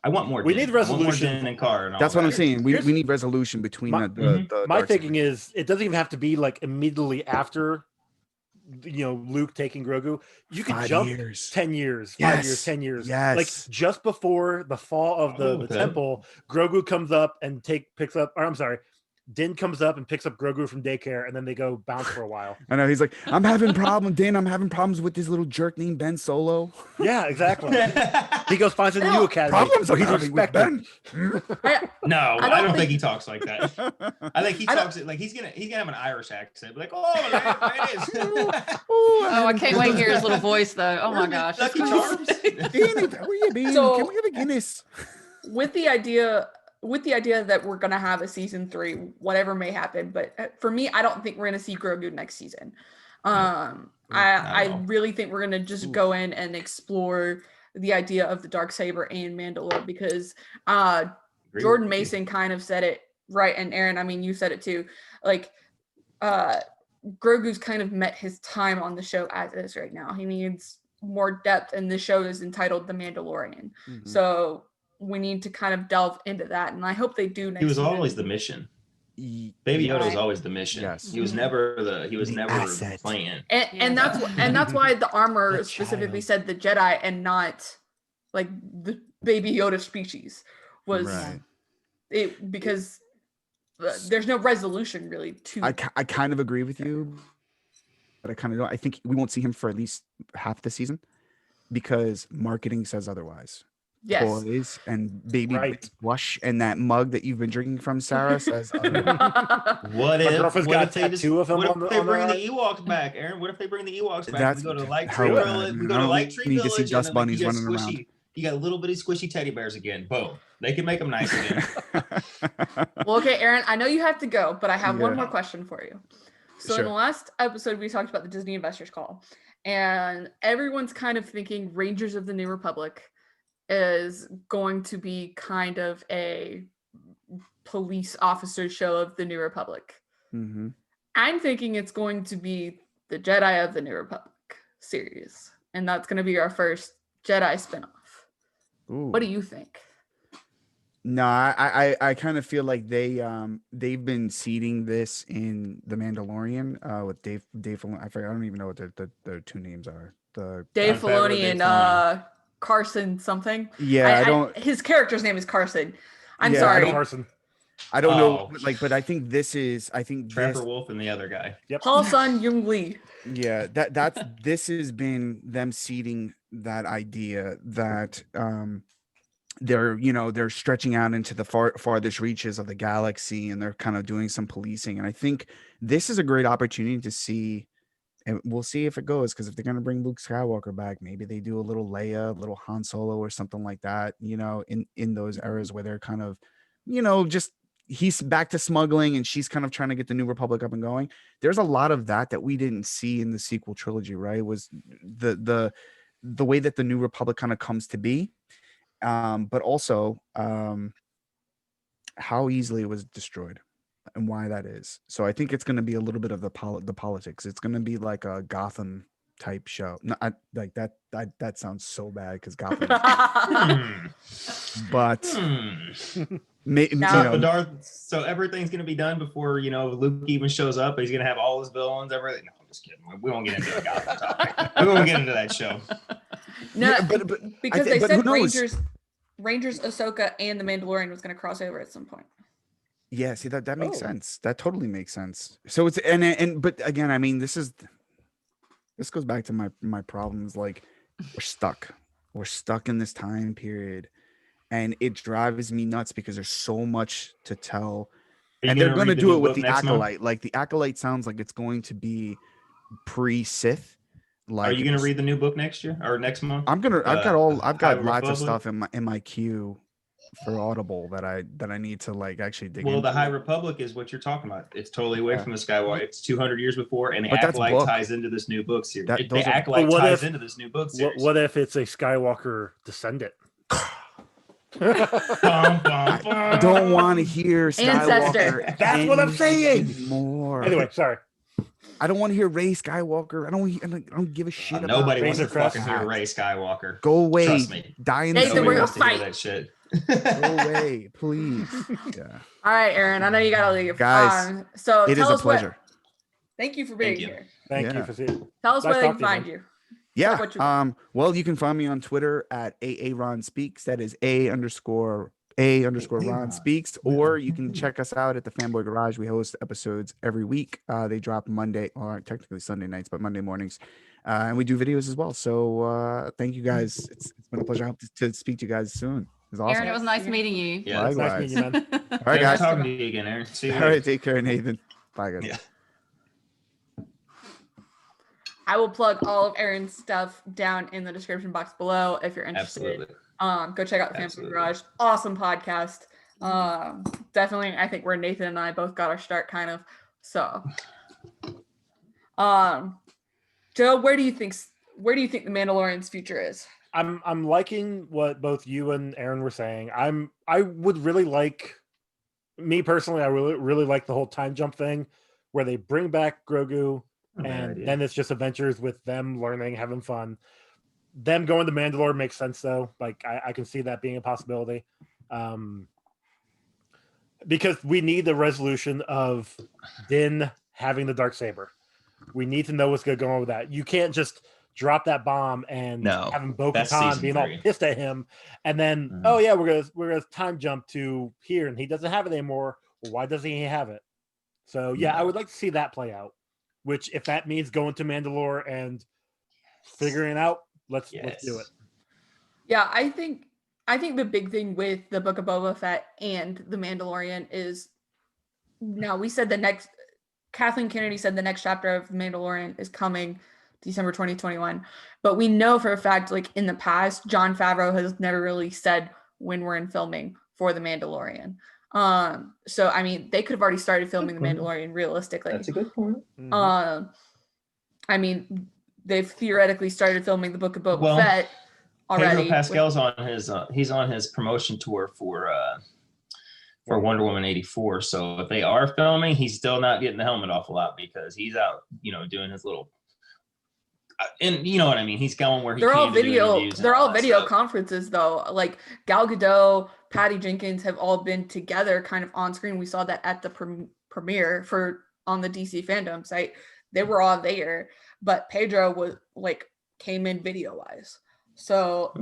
I want more. We Din. need I want more resolution. Din and Carr and all That's what I'm that. saying. We Here's- need resolution between My- the my dark thinking saber. is it doesn't even have to be like immediately after Luke taking Grogu. You could 5 jump years. 10 years, 5 Yes. years, 10 years. Yes. Like just before the fall of the Okay. temple, Grogu comes up and picks up, or I'm sorry, Din comes up and picks up Grogu from daycare, and then they go bounce for a while. I know he's like, I'm having problems with this little jerk named Ben Solo. Yeah, exactly. He goes finds a I new don't- academy. Problems so I'm he's having with respected. Ben. No, I I don't don't think think- he talks like that. I think he I don't- talks like he's gonna have an Irish accent, like, oh, there it is. Oh, I can't wait to hear his little voice though. Oh my gosh. Lucky it's Charms. Danny, where you been? So- Can we have a Guinness? with the idea that we're gonna have a season 3, whatever may happen, but for me, I don't think we're gonna see Grogu next season. Not at I all. really think we're gonna just go in and explore the idea of the Darksaber and Mandalore because Agree Jordan with you. Mason kind of said it right, and Aaron, I mean, you said it too. Like, Grogu's kind of met his time on the show as is right now. He needs more depth, and the show is entitled The Mandalorian. Mhm. So we need to kind of delve into that, and I hope they do. Next He was season. always the mission. Ye- Baby Yoda was Right. always the mission. Yes. He was never The never asset. playing. and Yeah. that's why the armor The specifically child. said the Jedi and not like the Baby Yoda species was Right. it because there's no resolution really to I kind of agree with you, but I kind of don't. I think we won't see him for at least half the season because marketing says otherwise. yes. Toys and baby Right. wash and that mug that you've been drinking from, Sarah, says otherwise. What My if? girlfriend's what got if they a just- tattoo of him What on if the- they on bring their the Ewoks back, Aaron? What if they bring the Ewoks back? That's We go to Light how Tree bad, Village. We man. go I to don't Light Tree need to see Village. dust and then bunnies you got running squishy, around. You got little bitty squishy teddy bears again. Boom. They can make them nice again. Well, okay, Aaron, I know you have to go, but I have one Yeah. more question for you. So in Sure. the last episode, we talked about the Disney Investors Call, and everyone's kind of thinking Rangers of the New Republic is going to be kind of a police officer show of the New Republic. hmm I'm thinking it's going to be the Jedi of the New Republic. series, and that's going to be our first Jedi spinoff. Ooh. What do you think? No, I kind of feel like they've been seeding this in the Mandalorian with Dave Filoni. I forget, I don't even know what their two names are. Dave Jon Favreau, Filoni Dave and Filoni. Carson something. Yeah, I don't. His character's name is Carson. I'm Yeah, sorry. Carson. I don't know. Oh. But I think this is. I think Trapper this. Wolf and the other guy. Yep. Paul Sun Young Lee. Yeah, this has been them seeding that idea that they're stretching out into the farthest reaches of the galaxy, and they're kind of doing some policing. And I think this is a great opportunity to see, and we'll see if it goes, because if they're going to bring Luke Skywalker back, maybe they do a little Leia, a little Han Solo or something like that, in those eras where they're kind of, just he's back to smuggling and she's kind of trying to get the New Republic up and going. There's a lot of that we didn't see in the sequel trilogy, right? Was the way that the New Republic kind of comes to be. But also how easily it was destroyed and why that is. So I think it's going to be a little bit of the politics. It's going to be like a Gotham type show. No, that sounds so bad because Gotham. But so everything's going to be done before Luke even shows up. He's going to have all his villains. Everything. No, I'm just kidding. We won't get into the Gotham topic. We won't get into that show. No, Yeah, but because they said Rangers, Ahsoka, and the Mandalorian was going to cross over at some point. Yeah, see that makes sense. That totally makes sense. So it's but again, I mean, this goes back to my problems. Like we're stuck in this time period, and it drives me nuts because there's so much to tell, and they're going to do it with the Acolyte. Like the Acolyte sounds like it's going to be pre-Sith. Like, are you going to read the new book next year or next month? I've got lots of Republic? stuff in my queue for Audible that I need to actually dig into. Well, the High Republic is what you're talking about. It's totally away from the Skywalker. It's 200 years before, and the Acolyte ties into this new book series. The Acolyte ties into this new book series. What if it's a Skywalker descendant? I don't want to hear Skywalker. Ancestor. That's what I'm saying. More. Anyway, sorry. I don't want to hear Rey Skywalker. I don't give a shit about nobody wants to Razor fucking hear Rey Skywalker. Go away. Trust me. Die in Nathan, the we're Nobody gonna wants to hear fight. that shit. Go away, please. Yeah. All right, Aaron. I know you gotta leave, Guys. So It is tell a us pleasure. Thank you for being Thank you. here. Thank you Yeah. for seeing. Tell us Nice where they talking can to you, find man. you. Yeah. what you Well, you can find me on Twitter at @Ron Speaks. That is _Ron Speaks. Or you can check us out at the Fanboy Garage. We host episodes every week. They drop Monday, or technically Sunday nights, but Monday mornings. And we do videos as well. So thank you guys. It's been a pleasure. I hope to speak to you guys soon. It's awesome. Aaron, it was nice meeting you. Yeah. It's nice meeting you, man. All right, Nice guys. talking to you again, Aaron. See you All later. right. Take care, Nathan. Bye, guys. Yeah. I will plug all of Aaron's stuff down in the description box below if you're interested. Absolutely. Go check out the Fanboy Absolutely. Garage. Awesome podcast. Definitely, I think where Nathan and I both got our start, kind of. So, Joe, where do you think the Mandalorian's future is? I'm liking what both you and Aaron were saying. I would really like, me personally, I really like the whole time jump thing where they bring back Grogu and then it's just adventures with them learning, having fun. Them going to Mandalore makes sense though. Like I can see that being a possibility. Because we need the resolution of Din having the Darksaber. We need to know what's going to go on with that. You can't just drop that bomb and have him Bo-Katan being all pissed at him, and then we're gonna time jump to here, and he doesn't have it anymore. Well, why doesn't he have it? So I would like to see that play out. Which, if that means going to Mandalore and figuring it out, let's do it. Yeah, I think the big thing with the Book of Boba Fett and the Mandalorian is now Kathleen Kennedy said the next chapter of Mandalorian is coming December 2021. But we know for a fact, like in the past, Jon Favreau has never really said when we're in filming for the Mandalorian. So I mean, they could have already started filming the Mandalorian realistically. That's a good point. I mean, they've theoretically started filming the Book of Boba Fett already. Pedro Pascal's on his he's on his promotion tour for Wonder Woman 84. So if they are filming, he's still not getting the helmet off a lot because he's out, doing his little And you know what I mean. He's going where he They're all can to do video. interviews and They're all that video stuff. conferences though. Like Gal Gadot, Patty Jenkins have all been together, kind of on screen. We saw that at the premiere for on the DC fandom site. They were all there, but Pedro was like came in video wise, so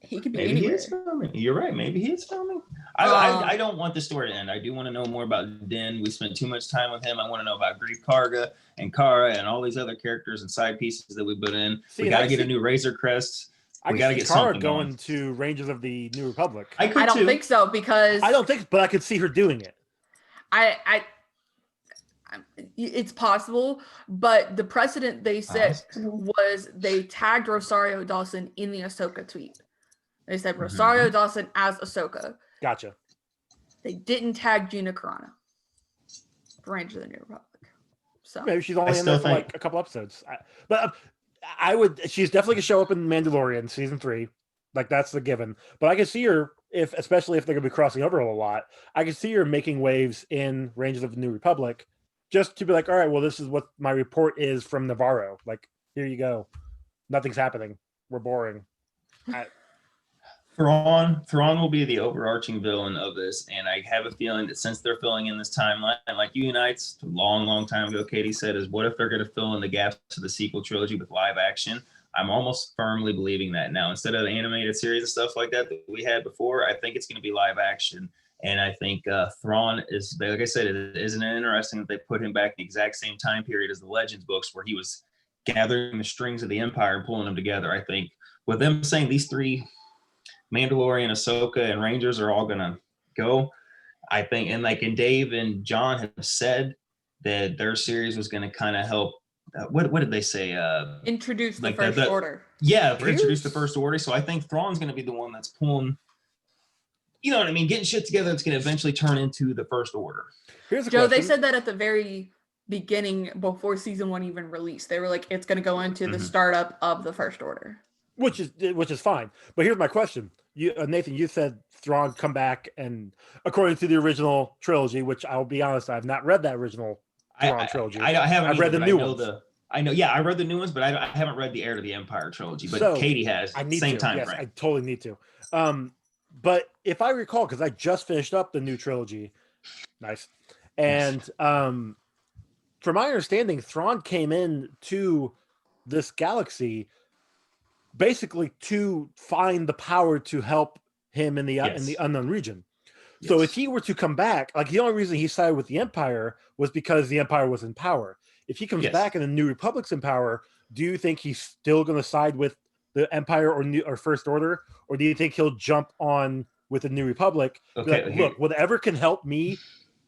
he could be Maybe anywhere. he is filming. You're right. Maybe he is filming. I don't want the story to end. I do want to know more about Din. We spent too much time with him. I want to know about Grief Karga and Kara and all these other characters and side pieces that we put in. We got to get a new Razor Crest. We got to get Kara something going to Rangers of the New Republic. I don't think so because but I could see her doing it. It's possible, but the precedent they set was they tagged Rosario Dawson in the Ahsoka tweet. They said Rosario Dawson as Ahsoka. Gotcha. They didn't tag Gina Carano for Rangers of the New Republic. So maybe she's only in there for like a couple episodes. She's definitely gonna show up in Mandalorian season 3. Like that's the given. But I can see her especially if they're gonna be crossing over a lot. I can see her making waves in Rangers of the New Republic. Just to be like, all right, well, this is what my report is from Navarro. Like, here you go. Nothing's happening. We're boring. Thrawn will be the overarching villain of this, and I have a feeling that since they're filling in this timeline, like you and I, it's a long time ago, Katie said, is what if they're going to fill in the gaps to the sequel trilogy with live action? I'm almost firmly believing that now. Instead of the animated series and stuff like that we had before, I think it's going to be live action. And I think Thrawn is, like I said, isn't it interesting that they put him back in the exact same time period as the Legends books where he was gathering the strings of the Empire and pulling them together. I think with them saying these 3, Mandalorian, Ahsoka, and Rangers are all going to go, I think, and Dave and John have said that their series was going to kind of help, what did they say? Introduce the First Order. Yeah, introduce the First Order. So I think Thrawn's going to be the one that's pulling, you know what I mean, getting shit together that's going to eventually turn into the First Order. Here's a Joe, question. they said that at the very beginning before season 1 even released. They were like, it's going to go into the startup of the First Order. Which is fine. But here's my question. Nathan, you said Thrawn come back, and according to the original trilogy, which I'll be honest, I have not read that original Thrawn trilogy. I haven't. I've read the new ones. I know. Yeah, I read the new ones, but I haven't read the Heir to the Empire trilogy. But Katie has. I need same to. time Yes, frame. I totally need to. But if I recall, because I just finished up the new trilogy, nice, and from my understanding, Thrawn came in to this galaxy basically to find the power to help him in the unknown region. Yes. So if he were to come back, like the only reason he sided with the Empire was because the Empire was in power. If he comes back and the New Republic's in power, do you think he's still going to side with the Empire or First Order, or do you think he'll jump on with the New Republic? Okay, like, look, whatever can help me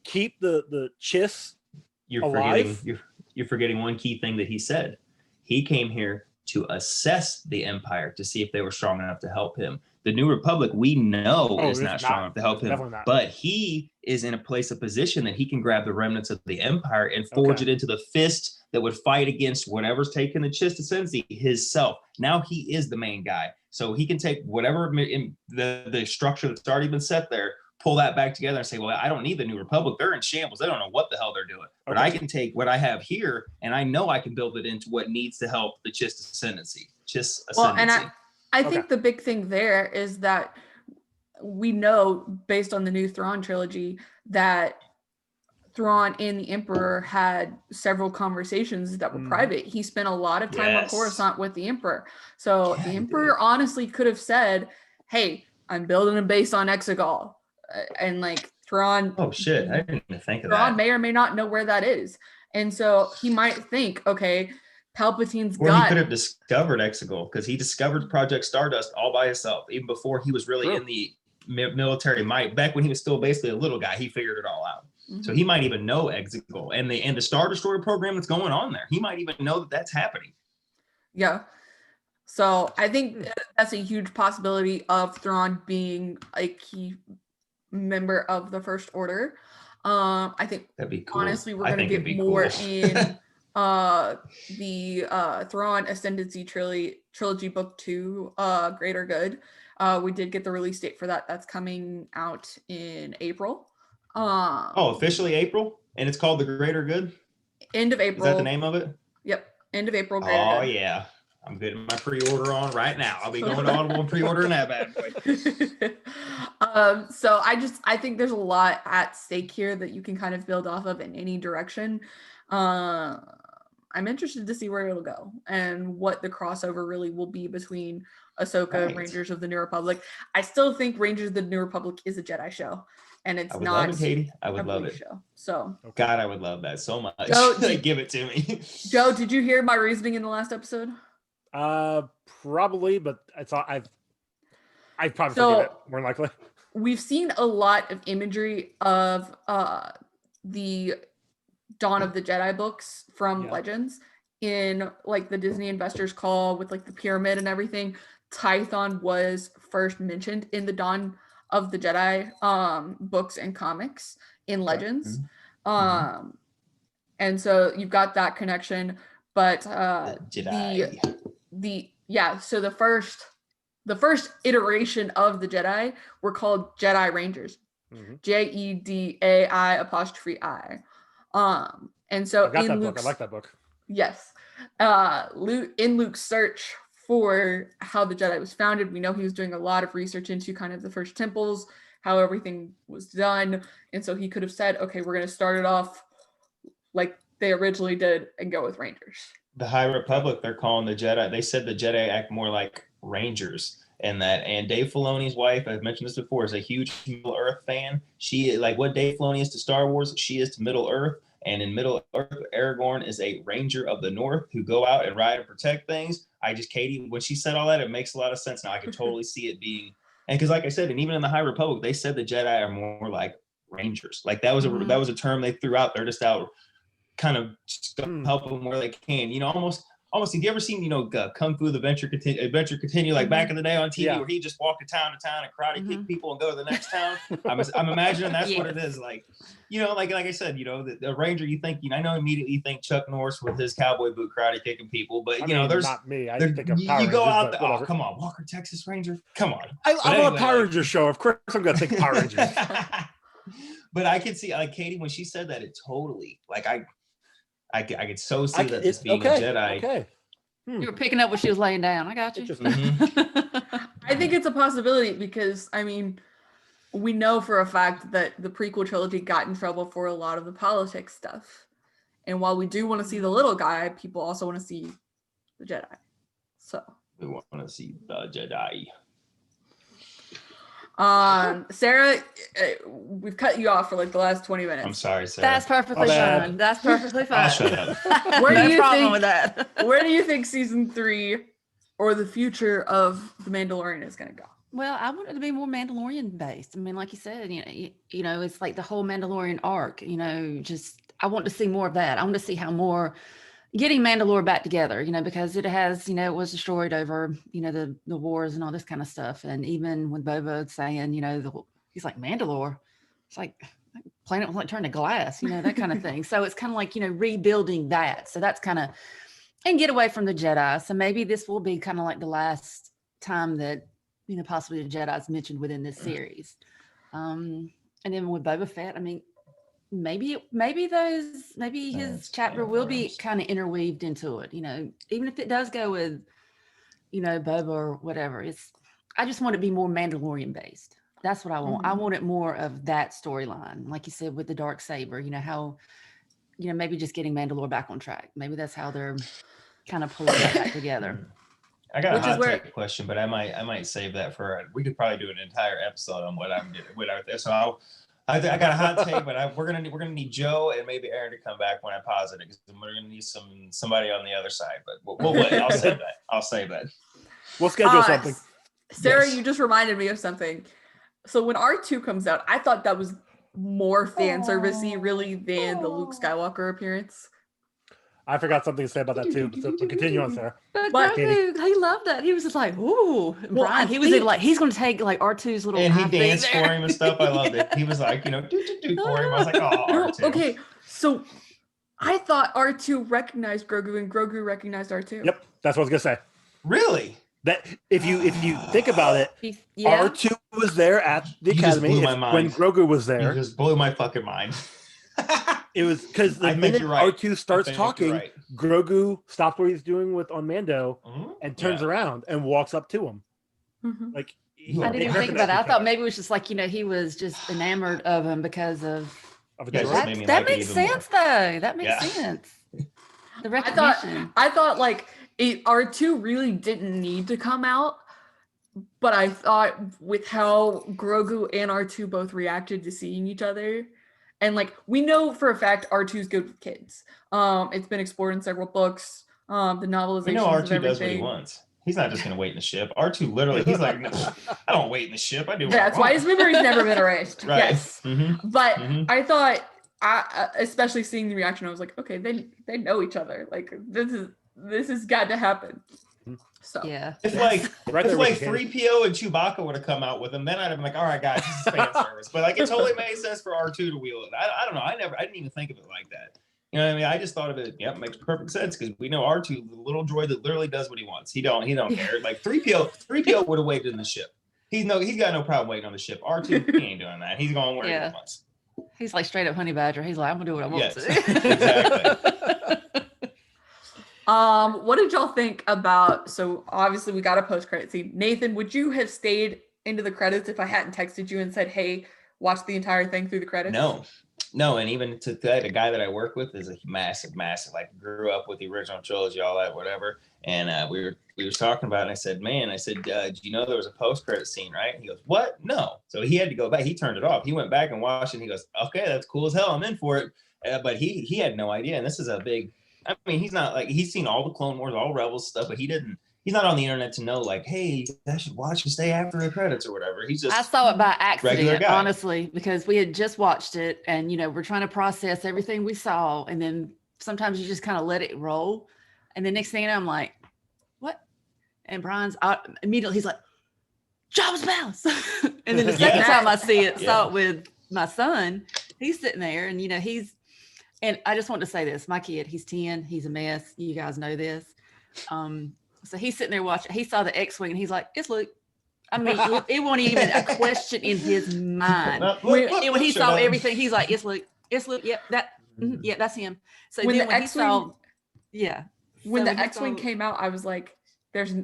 keep the Chiss alive. You're forgetting one key thing that he said. He came here to assess the Empire to see if they were strong enough to help him. The New Republic, we know, is not strong enough to help him, but he is in a place of position that he can grab the remnants of the Empire and forge it into the fist that would fight against whatever's taking the Chiss Ascendancy, his self. Now he is the main guy. So he can take whatever in the structure that's already been set there, pull that back together and say, well, I don't need the New Republic. They're in shambles. They don't know what the hell they're doing. But I can take what I have here, and I know I can build it into what needs to help the Chiss Ascendancy. Well, and I think the big thing there is that we know, based on the new Thrawn trilogy, that Thrawn and the Emperor had several conversations that were private. He spent a lot of time on Coruscant with the Emperor. So the Emperor honestly could have said, hey, I'm building a base on Exegol. And like Thrawn. Oh shit! I didn't even think of that. Thrawn may or may not know where that is, and so he might think, okay, Palpatine's or he could have discovered Exegol because he discovered Project Stardust all by himself, even before he was really in the military might. Back when he was still basically a little guy, he figured it all out. So he might even know Exegol and the Star Destroyer program that's going on there. He might even know that that's happening. Yeah. So I think that's a huge possibility of Thrawn being a key member of the First Order. I think that'd be cool. Honestly, we're going to get more in the Thrawn Ascendancy trilogy book 2, Greater Good. We did get the release date for that. That's coming out in April. Officially April, and it's called The Greater Good. End of April. Is that the name of it? Yep, end of April. Greater Good. Yeah. I'm getting my pre-order on right now. I'll be going to Audible and pre-ordering that bad boy. So I think there's a lot at stake here that you can kind of build off of in any direction. I'm interested to see where it'll go and what the crossover really will be between Ahsoka, Right. Rangers of the New Republic. I still think Rangers of the New Republic is a Jedi show, and it's I would not love it, Katie. I would a love police it. show. So, God, I would love that so much. Joe, Like, give it to me. Joe, did you hear my reasoning in the last episode? Probably, but I've probably So- forget it more than likely. We've seen a lot of imagery of the Dawn of the Jedi books from Yeah. Legends in like the Disney Investors Call with like the pyramid and everything. Tython was first mentioned in the Dawn of the Jedi books and comics in Legends. And so you've got that connection, but Jedi. so the first iteration of the Jedi were called Jedi Rangers. Mhm. JEDAI''I. And so I got in that book. I Luke's, like that book. yes, in Luke's search for how the Jedi was founded, we know he was doing a lot of research into kind of the first temples, how everything was done, and so he could have said, "Okay, we're going to start it off like they originally did and go with Rangers." The High Republic, they're calling the Jedi. They said the Jedi act more like Rangers. And Dave Filoni's wife, I've mentioned this before, is a huge Middle Earth fan. She, like what Dave Filoni is to Star Wars, she is to Middle Earth. And in Middle Earth, Aragorn is a Ranger of the North who go out and ride and protect things. Katie, when she said all that, it makes a lot of sense now. I can totally see it being, and because like I said, and even in the High Republic, they said the Jedi are more like Rangers. Like that was a term they threw out. They're just out kind of help them where they can. You know, almost. Have you ever seen, Kung Fu: The Adventure Continue, like back in the day on TV, Yeah. where he just walked to town and karate kick people and go to the next town? I'm imagining that's what it is. Like, like I said, the Ranger, you think, I know immediately you think Chuck Norris with his cowboy boot karate kicking people, but I mean, there's not me. I there- think of you Power go Rangers, out but there. Oh, whatever. come on, Walker, Texas Ranger. Come on. I'm on anyway, a Power like- Rangers show. Of course, I'm gonna think Power Rangers. But I could see, like Katie, when she said that, it totally, like I could so see that this It's being okay. a Jedi. Okay. You were picking up what she was laying down. I got you. Interesting. Mhm. I think it's a possibility because, I mean, we know for a fact that the prequel trilogy got in trouble for a lot of the politics stuff. And while we do want to see the little guy, people also want to see the Jedi. So, We want to see the Jedi. Sarah, we've cut you off for like the last 20 minutes. I'm sorry, Sarah. That's perfectly My bad. fine. That's perfectly fine. I'll shut up. Where do no you problem think- with that. Where do you think season 3 or the future of The Mandalorian is going to go? Well, I want it to be more Mandalorian based. I mean, like you said, it's like the whole Mandalorian arc. Just I want to see more of that. I want to see how more getting Mandalore back together. Because it has, it was destroyed over, the wars and all this kind of stuff. And even with Boba saying, he's like Mandalore, it's like planet was like turned to glass, that kind of thing. So it's kind of like rebuilding that. So that's kind of and get away from the Jedi. So maybe this will be kind of like the last time that possibly the Jedi is mentioned within this series. And then with Boba Fett, I mean, maybe his chapter will be kind of interweaved into it. Even if it does go with, Boba or whatever. I just want it to be more Mandalorian based. That's what I want. I want it more of that storyline, like you said with the dark saber. How, maybe just getting Mandalore back on track. Maybe that's how they're kind of pulling that back together. I got Which a is hot where- take question, but I might save that for. We could probably do an entire episode on what I'm getting. So I got a hot take, but we're gonna need Joe and maybe Aaron to come back when I pause it because we're gonna need somebody on the other side. But we'll wait. I'll save that. We'll schedule something. Sarah, Yes. you just reminded me of something. So when R2 comes out, I thought that was more fan servicey really than the Luke Skywalker appearance. I forgot something to say about that too. So continue on, Sarah. But But- Grogu, he loved that. He was just like, ooh. And Well, Brian, I he was think- like, he's going to take like R2's little And he eye thing danced for there. him and stuff. I loved it. He was like, do for him. I was like, oh, No, R2. okay, so I thought R2 recognized Grogu and Grogu recognized R2. Yep, that's what I was gonna say. Really? That if you think about it, Yeah. R2 was there at the You just academy blew my when mind. Grogu was You there. just blew my fucking mind. It was because the I think minute you're right. R2 starts I think you're talking, right. Grogu stops what he's doing with on Mando and turns Yeah. around and walks up to him. Mhm. Like You I are didn't even right. think about it. I thought maybe it was just like, he was just enamored of him because of of a Yeah, droid. just made me that like it makes even more. sense though. That makes Yeah. sense. The I thought recognition. like R2 really didn't need to come out, but I thought with how Grogu and R2 both reacted to seeing each other, and like we know for a fact R2's good with kids. It's been explored in several books. The novelizations We know of R2 everything. does what he wants. He's not just going to wait in the ship. R2 literally, he's like, no, I don't wait in the ship. I do what That's I why want. his memory's never been erased. Right. Yes. Mhm. But Mhm. I thought, especially seeing the reaction, I was like, okay, they know each other. Like this has got to happen. So Yeah. If like Right if there like with the 3PO and Chewbacca would have come out with him, then I'd have been like, all right, guys, this is fan service. But like, it totally made sense for R2 to wheel it. I don't know. I didn't even think of it like that. You know what I mean? I just thought of it. Yep, makes perfect sense because we know R2, the little droid that literally does what he wants. He don't care. Like 3PO would have waited in the ship. He's got no problem waiting on the ship. R2, he ain't doing that. He's going where Yeah. he wants. He's like straight up honey badger. He's like, I'm gonna do what I want Yes, to. exactly. What did y'all think about? So obviously we got a post-credit scene. Nathan, would you have stayed into the credits if I hadn't texted you and said, "Hey, watch the entire thing through the credits"? No, and even to that, the guy that I work with is a massive, like grew up with the original trilogy, all that, whatever. And we were talking about it, and I said, do you know there was a post-credit scene, right? And he goes, what? No. So he had to go back. He turned it off. He went back and watched it, and he goes, okay, that's cool as hell. I'm in for it. But he had no idea. And this is a big, I mean, he's not like, he's seen all the Clone Wars, all Rebels stuff, but he's not on the internet to know like, hey, I should watch and stay after the credits or whatever. He's just I saw it by regular accident, guy. honestly, because we had just watched it and, we're trying to process everything we saw. And then sometimes you just kind of let it roll. And the next thing you know, I'm like, what? And Brian's immediately, he's like, Jabba's Palace. And then the second time I saw it with my son, he's sitting there and, and I just want to say this, my kid, he's 10, he's a mess. You guys know this. So he's sitting there watching, he saw the X-Wing and he's like, it's Luke. I mean, it wasn't even a question in his mind. When he saw everything, he's like, it's Luke. Yep, that's him. So when then the when he X-Wing, saw, when So the X-Wing came out, I was like,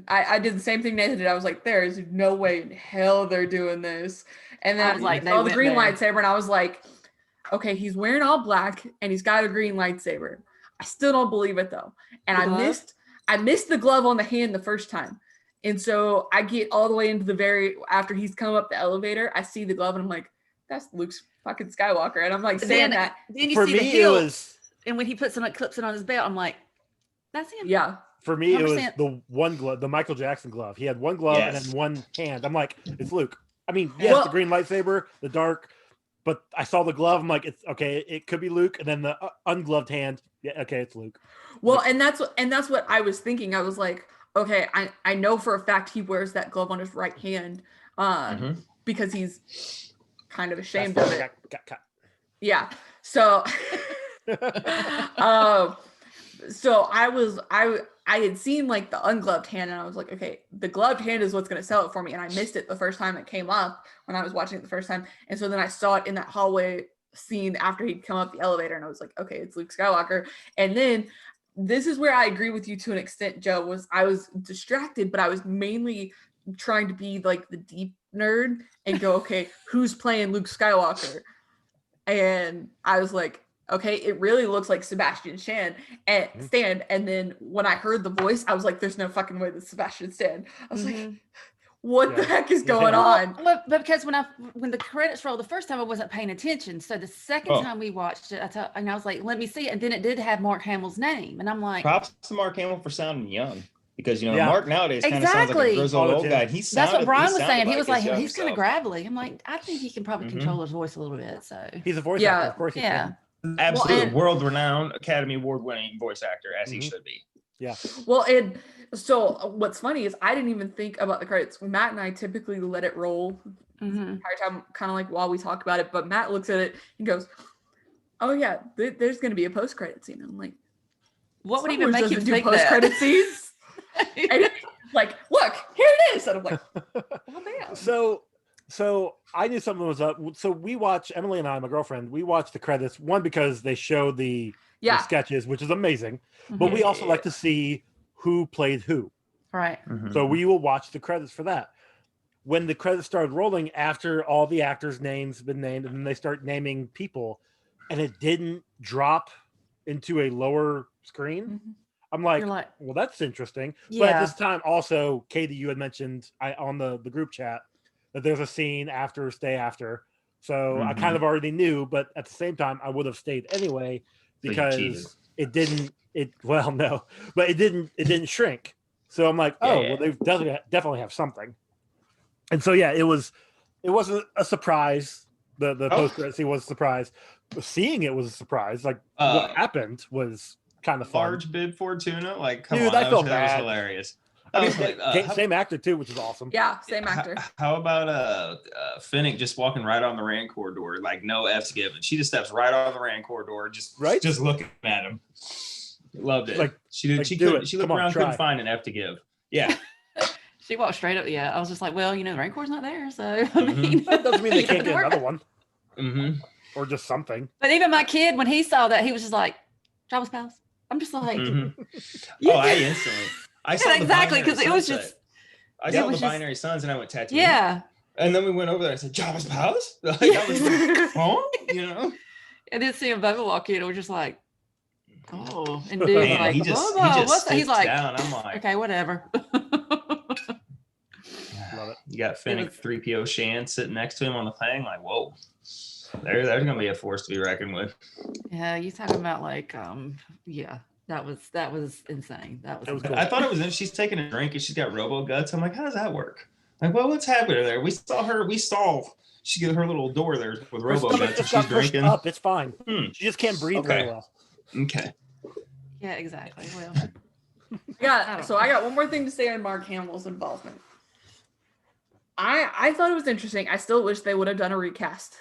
I did the same thing Nathan did. I was like, there is no way in hell they're doing this. And then I was like, I saw they the green went lightsaber and I was like, okay, he's wearing all black and he's got a green lightsaber. I still don't believe it though. And I missed the glove on the hand the first time. And so I get all the way into after he's come up the elevator, I see the glove and I'm like, that's Luke's fucking Skywalker. And I'm like saying that. Then you For see the me, hilt, and when he clips it on his belt, I'm like, that's him. Yeah. For me, it was 100%. the one glove, the Michael Jackson glove. He had one glove and Yes. then one hand. I'm like, it's Luke. I mean, yes, the green lightsaber, the dark, but I saw the glove. I'm like, it's okay. It could be Luke, and then the ungloved hand. Yeah, okay, it's Luke. Well, and that's what I was thinking. I was like, okay, I know for a fact he wears that glove on his right hand, because he's kind of ashamed of it. Yeah. So, so I had seen like the ungloved hand and I was like, okay, the gloved hand is what's going to sell it for me. And I missed it the first time it came up when I was watching it the first time. And so then I saw it in that hallway scene after he'd come up the elevator and I was like, okay, it's Luke Skywalker. And then this is where I agree with you to an extent, Joe, I was distracted, but I was mainly trying to be like the deep nerd and go, okay, who's playing Luke Skywalker? And I was like, okay, it really looks like Sebastian Stan. And then when I heard the voice, I was like, there's no fucking way that's Sebastian Stan. I was like, what the heck is going on? But because when the credits rolled the first time, I wasn't paying attention. So the second time we watched it, I was like, let me see it. And then it did have Mark Hamill's name. And I'm like, props to Mark Hamill for sounding young. Because Mark nowadays kind of sounds like a grizzled old guy. That's what Brian was saying. He was like, he's kind of gravelly. I'm like, I think he can probably control his voice a little bit. So he's a voice actor, of course. Absolutely, world-renowned, Academy Award-winning voice actor, as he should be. Yeah. Well, so what's funny is I didn't even think about the credits. Matt and I typically let it roll the entire time, kind of like while we talk about it. But Matt looks at it and goes, "Oh yeah, there's going to be a post-credit scene." And I'm like, "What would even make you think post-credit scenes?" And like, look, here it is. And I'm like, "Oh damn." So I knew something was up. So we watch, Emily and I, my girlfriend, we watch the credits. One, because they show the sketches, which is amazing. But we also like to see who played who. Right. So we will watch the credits for that. When the credits started rolling, after all the actors' names have been named, and then they start naming people, and it didn't drop into a lower screen. I'm like, well, that's interesting. Yeah. But at this time, also, Katie, you had mentioned on the group chat that there's a scene after Stay After. So I kind of already knew, but at the same time, I would have stayed anyway because it didn't. No, but it didn't shrink. So I'm like, well, they definitely have something. And so it wasn't a surprise. The post credit scene was a surprise. But seeing it was a surprise. Like what happened was kind of fun. Large bid Fortuna, like come Dude, on, I that felt was bad. hilarious. I mean, same actor too, which is awesome. Yeah, same actor. How about Finnick just walking right on the Rancor door, like no F's given. She just steps right on the Rancor door, just looking at him. Loved it. Like she looked around, couldn't find an F to give. Yeah. She walked straight up. Yeah, I was just like, well, the Rancor's not there, so I mean, that doesn't mean they can't get another one, or just something. But even my kid, when he saw that, he was just like, "Jabba's palace." I'm just like, I instantly. I saw exactly because it was just. I saw the Binary Suns, and I went Tatooine. Yeah. And then we went over there. I said, "Jabba's palace." Like, I was like, huh? And then seeing Bubba walk in, it was just like, oh, and dude, like, he just what's that? He's like, down. I'm like, okay, whatever. Love it. You got Finnick 3PO Shan sitting next to him on the thing, like, whoa. There's gonna be a force to be reckoned with. Yeah, you talking about like that was insane. That was cool. I thought it was she's taking a drink and she's got robo guts. I'm like, how does that work? Like, well, what's happening there? We saw she get her little door there with robo guts and she's drinking. Up, it's fine. She just can't breathe very well. Okay. Yeah, exactly. Well, I got one more thing to say on Mark Hamill's involvement. I thought it was interesting. I still wish they would have done a recast.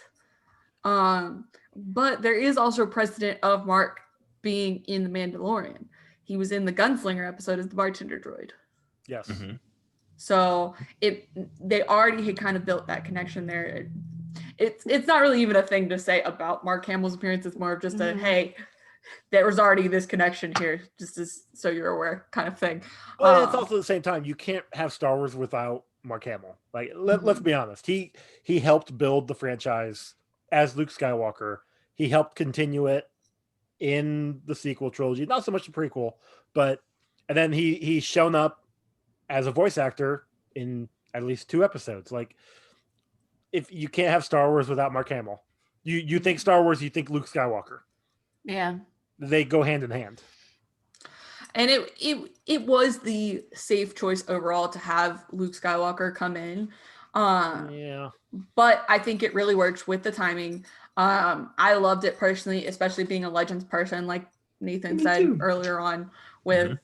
But there is also precedent of Mark being in The Mandalorian. He was in the Gunslinger episode as the bartender droid. Yes. So they already had kind of built that connection there. It's not really even a thing to say about Mark Hamill's appearance. It's more of just a, hey, there was already this connection here, just as so you're aware kind of thing. Well, it's also at the same time, you can't have Star Wars without Mark Hamill. Like, let's be honest. He helped build the franchise as Luke Skywalker. He helped continue it in the sequel trilogy, not so much the prequel, and then he's shown up as a voice actor in at least 2 episodes. Like, if you can't have Star Wars without Mark Hamill, you think Star Wars, you think Luke Skywalker. Yeah, they go hand in hand. And it was the safe choice overall to have Luke Skywalker come in. But I think it really works with the timing. I loved it personally, especially being a Legends person, like Nathan said earlier on, with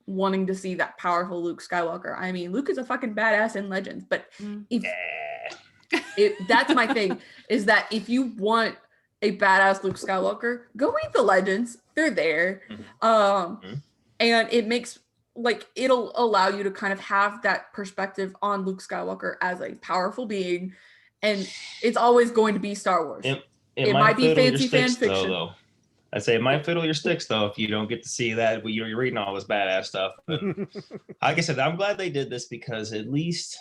wanting to see that powerful Luke Skywalker. I mean, Luke is a fucking badass in Legends, but that's my thing, is that if you want a badass Luke Skywalker, go read the Legends. They're there. And it makes, like, it'll allow you to kind of have that perspective on Luke Skywalker as a powerful being, and it's always going to be Star Wars. It might be fancy fan fiction. Though. I'd say it might fiddle your sticks, though, if you don't get to see that. You're reading all this badass stuff. But like I said, I'm glad they did this because at least,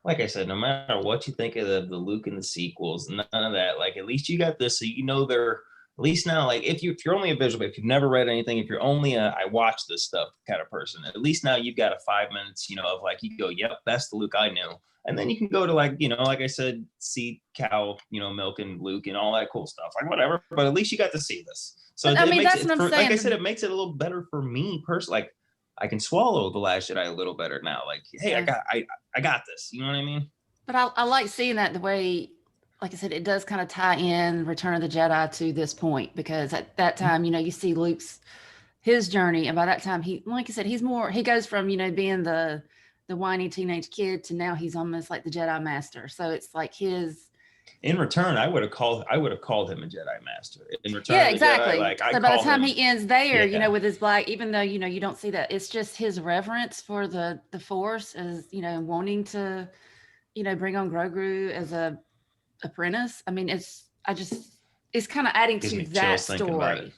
like I said, no matter what you think of the Luke and the sequels, none of that. Like, at least you got this, so they're at least now. Like, if you're only a visual, if you've never read anything, if you're only I watch this stuff kind of person, at least now you've got a 5 minutes, of like you go, yep, that's the Luke I knew, and then you can go to like like I said, see cow, milking Luke and all that cool stuff, like whatever. But at least you got to see this. So I mean, that's what I'm saying. Like I said, it makes it a little better for me personally. Like, I can swallow The Last Jedi a little better now. Like, hey, I got this. You know what I mean? But I like seeing that the way, like I said, it does kind of tie in Return of the Jedi to this point, because at that time, you see his journey, and by that time he, like I said, he goes from being the whiny teenage kid to now he's almost like the Jedi Master. So it's like his. In Return, I would have called him a Jedi Master. In Return, yeah, exactly. Jedi, so by the time he ends there, with his black, even though you don't see that, it's just his reverence for the Force, is wanting to bring on Grogu as a apprentice. I mean, it's kind of adding Gives to me that chills thinking about story. it.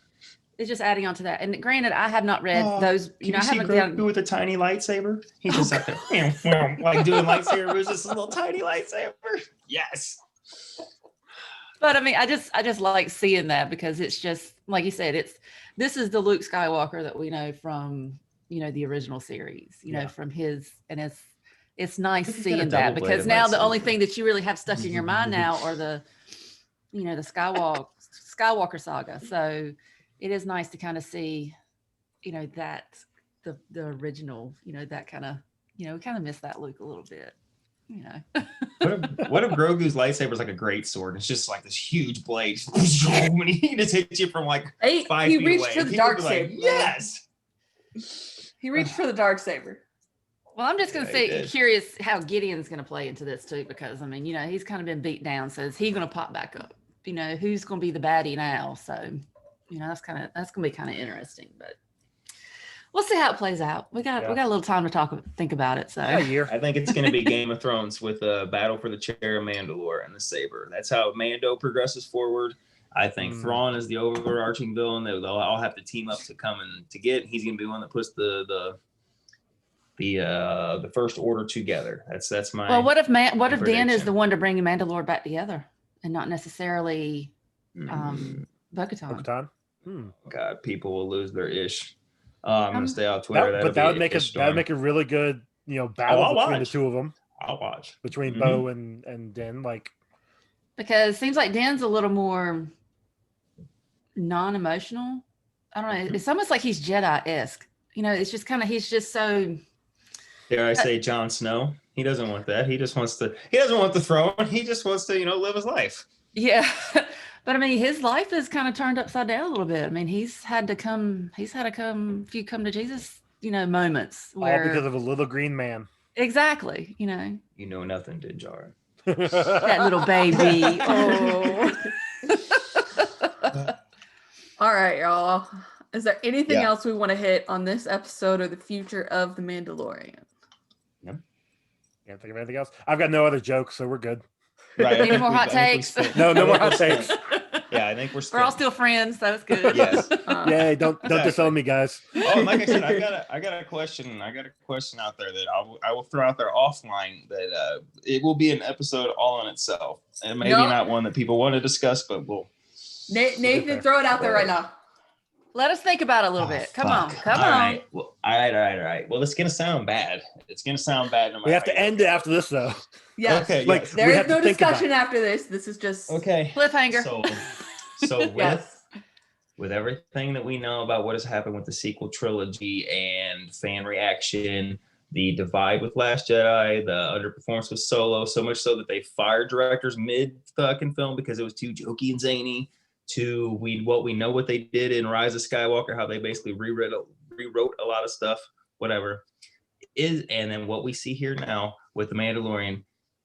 It's just adding on to that. And granted, I have not read Oh, those. Can I you see haven't Grogu done. with a tiny lightsaber? He's just out there, like doing lightsaber moves. Just a little tiny lightsaber. Yes. But I mean, I just like seeing that because it's just like you said. This is the Luke Skywalker that we know from the original series. From his, and it's nice Look, he's got a seeing that because double-bladed now the only lightsaber. thing that you really have stuck in your mind now are the Skywalker saga. So it is nice to kind of see, that the original, that kind of, we kind of miss that Luke a little bit, What if Grogu's lightsaber is like a great sword? It's just like this huge blade, and he just hits you from like 5 He feet reached away. for And the people dark be like, saber. yes. He reached for the dark saber. Well, I'm just going to Yeah, he say, did. curious how Gideon's going to play into this too, because I mean, he's kind of been beat down. So is he going to pop back up? Who's going to be the baddie now? So, that's going to be kind of interesting, but we'll see how it plays out. We got a little time to think about it. So A year. I think it's going to be Game of Thrones with a battle for the chair of Mandalore and the saber. That's how Mando progresses forward. I think Thrawn is the overarching villain that they'll all have to team up to come and to get. He's going to be one that puts the First Order together. That's my. well, what if Dan is prediction. the one to bring Mandalore back together and not necessarily Bo-Katan? Bo-Katan? God, people will lose their ish. I'm gonna stay off Twitter. That would make a really good battle I'll between watch. the two of them, I'll watch between Bo and Din. Like, Because it seems like Dan's a little more non-emotional. I don't know. It's almost like he's Jedi-esque. It's just kind of, he's just so. Dare I say Jon Snow? He doesn't want that. He doesn't want the throne. He just wants to, live his life. Yeah. But I mean, his life is kind of turned upside down a little bit. I mean, he's had a few come to Jesus, moments where. all because of a little green man. Exactly. You know nothing, did Jar? That little baby. Oh. All right, y'all. Is there anything Yeah. else we want to hit on this episode or the future of The Mandalorian? Can't think of anything else. I've got no other jokes, so we're good. Right. Any more hot takes? No more hot takes. Yeah, I think we're We're all still friends, so it's good. Yes. Yay! Don't disown me, guys. Oh, like I said, I got a question. I got a question out there that I will throw out there offline. That it will be an episode all on itself, and maybe not one that people want to discuss, but we'll. Nathan, throw it out there right now. Let us think about it a little bit. Come on. All right. Well, all right. Well, it's gonna sound bad. It's gonna sound bad. No matter We have to how you end look it at after this, though. Yes. Okay. Like, Yes. There we is have to no think about discussion after this. This is just Okay. Cliffhanger. So Yes. with everything that we know about what has happened with the sequel trilogy and fan reaction, the divide with Last Jedi, the underperformance with Solo, so much so that they fired directors mid fucking film because it was too jokey and zany. What they did in Rise of Skywalker, how they basically rewrote a lot of stuff, whatever. And then what we see here now with The Mandalorian.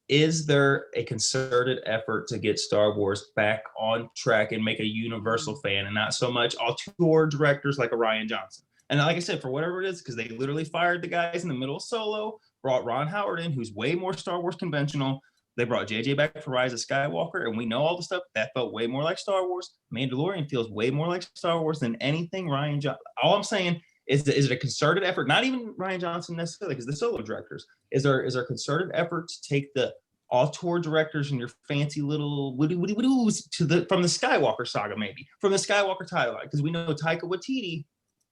Is there a concerted effort to get Star Wars back on track and make a universal fan and not so much auteur directors like a Rian Johnson? And like I said, for whatever it is, because they literally fired the guys in the middle of Solo, brought Ron Howard in, who's way more Star Wars conventional. They brought JJ back for Rise of Skywalker, and we know all the stuff that felt way more like Star Wars. Mandalorian feels way more like Star Wars than anything Rian Johnson. All I'm saying is it a concerted effort? Not even Rian Johnson necessarily, because the Solo directors. Is there a concerted effort to take the auteur directors and your fancy little woody-woody-woodies from the Skywalker saga, maybe from the Skywalker timeline? Because we know Taika Waititi,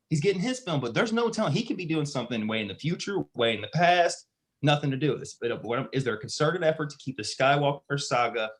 he's getting his film, but there's no telling. He could be doing something way in the future, way in the past. Nothing to do with this. But is there a concerted effort to keep the Skywalker saga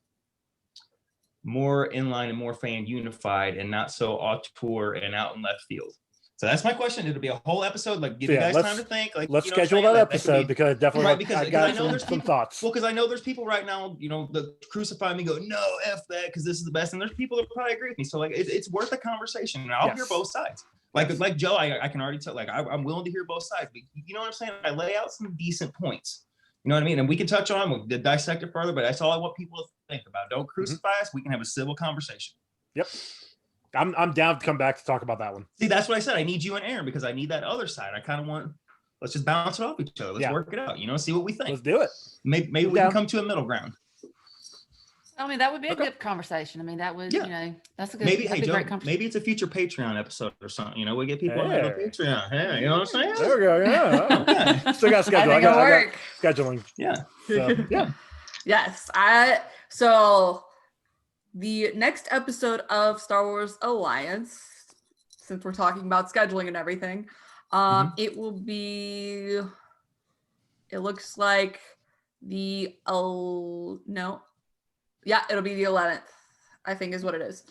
more in line and more fan unified and not so auteur and out in left field? So that's my question. It'll be a whole episode. Like, give you guys time to think. Like, let's you know what I'm schedule saying? that Like, episode could be, because definitely right, because I got I know there's some people, thoughts. Well, because I know there's people right now, that crucify me, go, no, F that, because this is the best. And there's people that probably agree with me. So like, it's worth a conversation, and I'll hear both sides. Like Joe, I can already tell. Like, I'm willing to hear both sides. But you know what I'm saying? I lay out some decent points. You know what I mean? And we can touch on, we'll dissect it further, but that's all I want people to think about. Don't crucify us. We can have a civil conversation. Yep. I'm down to come back to talk about that one. See, that's what I said. I need you and Aaron because I need that other side. I kind of want let's just bounce it off each other. Let's Yeah. work it out. See what we think. Let's do it. Maybe we can come to a middle ground. I mean, that would be a Okay. good conversation. I mean, that would, Yeah. that's a good, Maybe, that'd hey be Joe, great conversation. maybe it's a future Patreon episode or something. We get people on the Hey. Patreon. Hey, you know what I'm saying? There we go. Yeah. Yeah. Still got schedule. I think it'll I work. got scheduling. Yeah. So, yeah. Yes. So the next episode of Star Wars Alliance, since we're talking about scheduling and everything, it will be, it looks like it'll be the 11th, I think is what it is.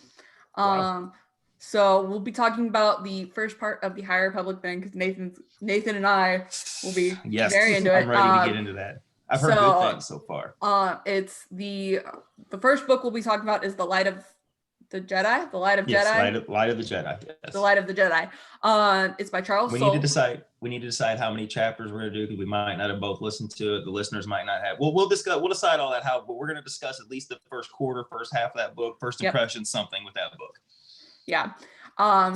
Wow. So we'll be talking about the first part of the High Republic thing, because Nathan and I will be very into it. I'm ready to get into that. I've heard good things so far. It's the first book we'll be talking about is The Light of the Jedi. The Light of Jedi. Light of the Jedi. Yes. The Light of the Jedi. It's by Charles We Soule. need to decide how many chapters we're gonna do, because we might not have both listened to it. The listeners might not have. We'll decide all that but we're gonna discuss at least the first quarter, first half of that book, first impressions, something with that book. Yeah.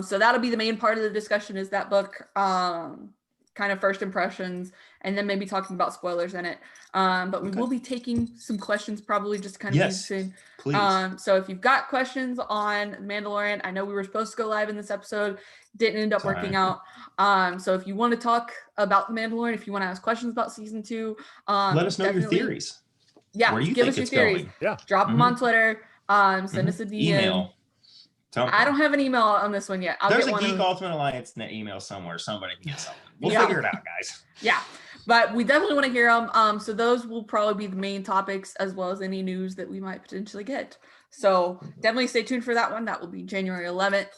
So that'll be the main part of the discussion, is that book, kind of first impressions, and then maybe talking about spoilers in it. But we will be taking some questions, probably just kind of using. Please. So if you've got questions on Mandalorian, I know we were supposed to go live in this episode, didn't end up working out. So if you want to talk about the Mandalorian, if you want to ask questions about season 2, let us know your theories. Yeah, Where do you give think us your it's theories. going? Yeah. Drop them on Twitter. Send us a DM. Email. I don't have an email on this one yet. There's get a one Geek of- Ultimate Alliance email somewhere. Somebody can get something. We'll Yeah. figure it out, guys. Yeah, but we definitely want to hear them. So those will probably be the main topics, as well as any news that we might potentially get. So definitely stay tuned for that one. That will be January 11th.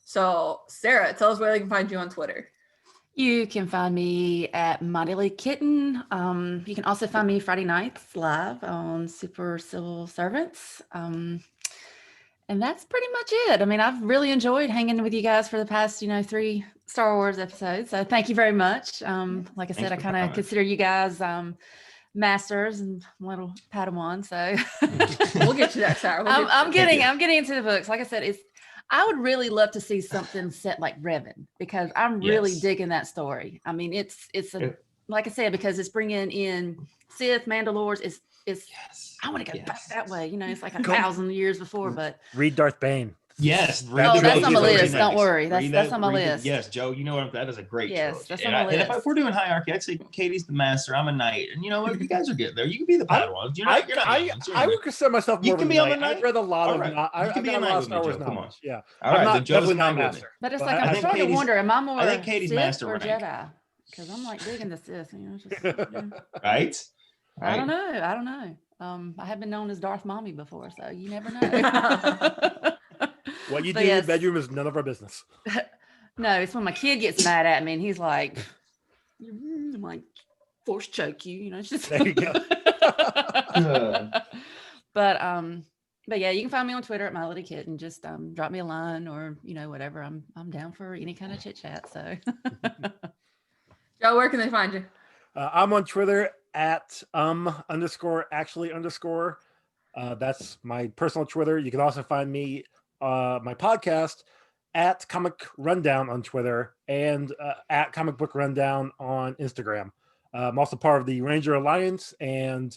So Sarah, tell us where they can find you on Twitter. You can find me at Mighty Lee Kitten. You can also find me Friday nights live on Super Civil Servants. And that's pretty much it. I mean, I've really enjoyed hanging with you guys for the past, 3 Star Wars episodes. So thank you very much. Like I said, I for kind of coming. consider you guys masters and little Padawan. So We'll get you that, Sarah. We'll get I'm you. getting into the books. Like I said, I would really love to see something set like Revan, because I'm really Yes. digging that story. I mean, it's like I said, because it's bringing in Sith, Mandalores. It's Yes. I want to go back Yes. that way. It's like 1,000 years before, but Read Darth Bane. Yes. Oh, that's on my list. Nice. Don't worry. Read That's on my read list. Yes, Joe, you know what? That is a great Yes, trilogy. that's And on my if list. we're doing hierarchy, I'd say Katie's the master. I'm a knight. And you know what? You guys are getting there. You can be the Padawans. You're not villains. You're I not- would consider myself more You of can a be on the knight. I've knight? read a lot All of. right. I've You can be got a a lot knight of with Star me, Wars Joe. Come on. knowledge. Yeah. All I'm right, not then Joe's definitely not not with me. master. But it's But like I I'm think starting to Katie's- wonder: am I more I think Katie's Sith master or rank. Jedi? Because I'm like digging the Sith. Just, Right? I don't know. I have been known as Darth Mommy before, so you never know. What you do But in your yes. bedroom is none of our business. No, it's when my kid gets mad at me and he's like, I'm like, force choke you, it's just. There you go. But yeah, you can find me on Twitter at My Little Kitten. Just drop me a line or whatever. I'm down for any kind of chit chat. So Joe, where can they find you? I'm on Twitter at _actually_. That's my personal Twitter. You can also find me my podcast at Comic Rundown on Twitter and at Comic Book Rundown on Instagram. I'm also part of the Ranger Alliance, and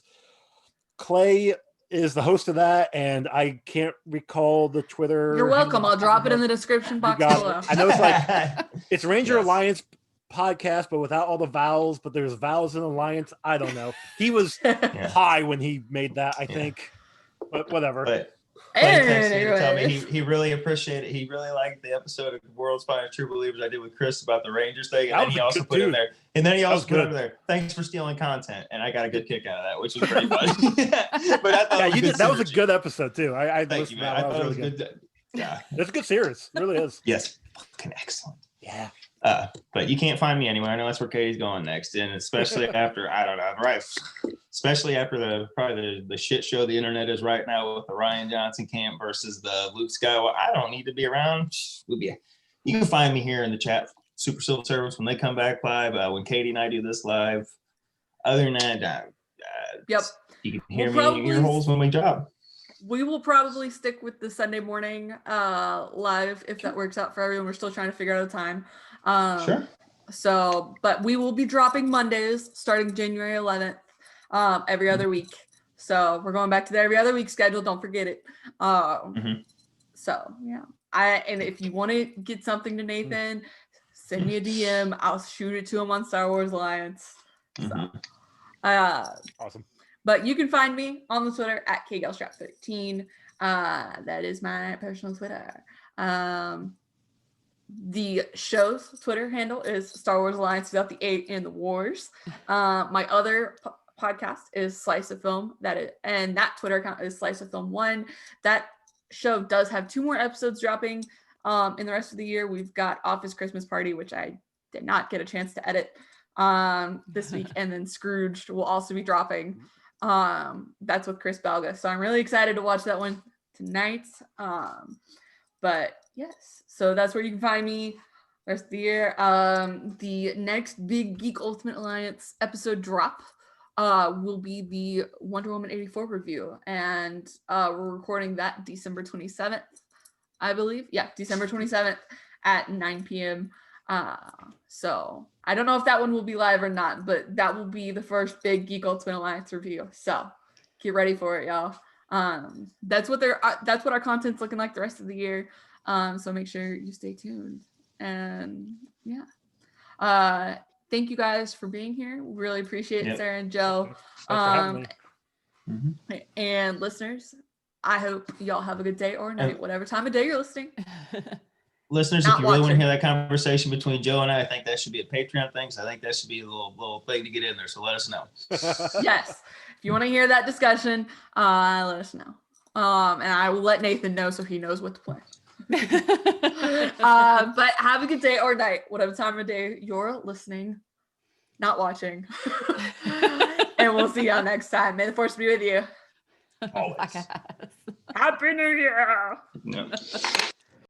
Clay is the host of that, and I can't recall the Twitter. You're welcome. I'll drop it in the description box got below. it. I know it's like it's Ranger Yes. Alliance podcast, but without all the vowels. But there's vowels in Alliance. I don't know. He was Yeah. high when he made that, I Yeah. think. But whatever. But Clay texted me to tell me Anyways. he really appreciated it. He really liked the episode of World's Finest True Believers I did with Chris about the Rangers thing. And That then was he a also good put in dude. there. And then he was also put good. over there, thanks for stealing content. And I got a good kick out of that, which was pretty funny. But I thought Yeah, it was you good did. That was a synergy. good episode too. I Thank listened you, to man. that. I That thought it was was really good. Yeah. It's a good series. It really is. Yes. Fucking excellent. Yeah. But you can't find me anywhere. I know that's where Katie's going next, and especially after I don't know, right? Especially after the shit show the internet is right now with the Ryan Johnson camp versus the Luke Skywalker. I don't need to be around. You can find me here in the chat, Super Civil Service, when they come back live. When Katie and I do this live. Other than that, Yep. you can hear We'll me in your probably- holes when we drop. We will probably stick with the Sunday morning live if that works out for everyone. We're still trying to figure out a time. Sure. So, but we will be dropping Mondays starting January 11th, every other week. So we're going back to the every other week schedule. Don't forget it. So yeah, and if you want to get something to Nathan, send me a DM. I'll shoot it to him on Star Wars Alliance. So, Awesome. but you can find me on the Twitter at KGalstrap13. That is my personal Twitter. The show's Twitter handle is Star Wars Alliance 2008 and the Wars. My other podcast is Slice of Film. And that Twitter account is Slice of Film 1. That show does have 2 more episodes dropping in the rest of the year. We've got Office Christmas Party, which I did not get a chance to edit this week, and then Scrooged will also be dropping. That's with Chris Belga. So I'm really excited to watch that one tonight. But yes, so that's where you can find me the rest of the year. The next big Geek Ultimate Alliance episode drop will be the Wonder Woman 84 review, and we're recording that December 27th, I believe. Yeah, December 27th at 9 p.m. So I don't know if that one will be live or not, but that will be the first big Geek Ultimate Alliance review. So get ready for it, y'all. That's what our content's looking like the rest of the year. So make sure you stay tuned. And yeah. Thank you guys for being here. Really appreciate it, Sarah and Joe. Thanks for having me. And listeners, I hope y'all have a good day or night, whatever time of day you're listening. Listeners, Not if you really want to watching. hear that conversation between Joe and I think that should be a Patreon thing. So I think that should be a little thing to get in there. So let us know. Yes. If you want to hear that discussion, let us know. And I will let Nathan know so he knows what to play. But have a good day or night, whatever time of day you're listening, not watching. And we'll see y'all next time. May the force be with you. Always. Happy New Year. No.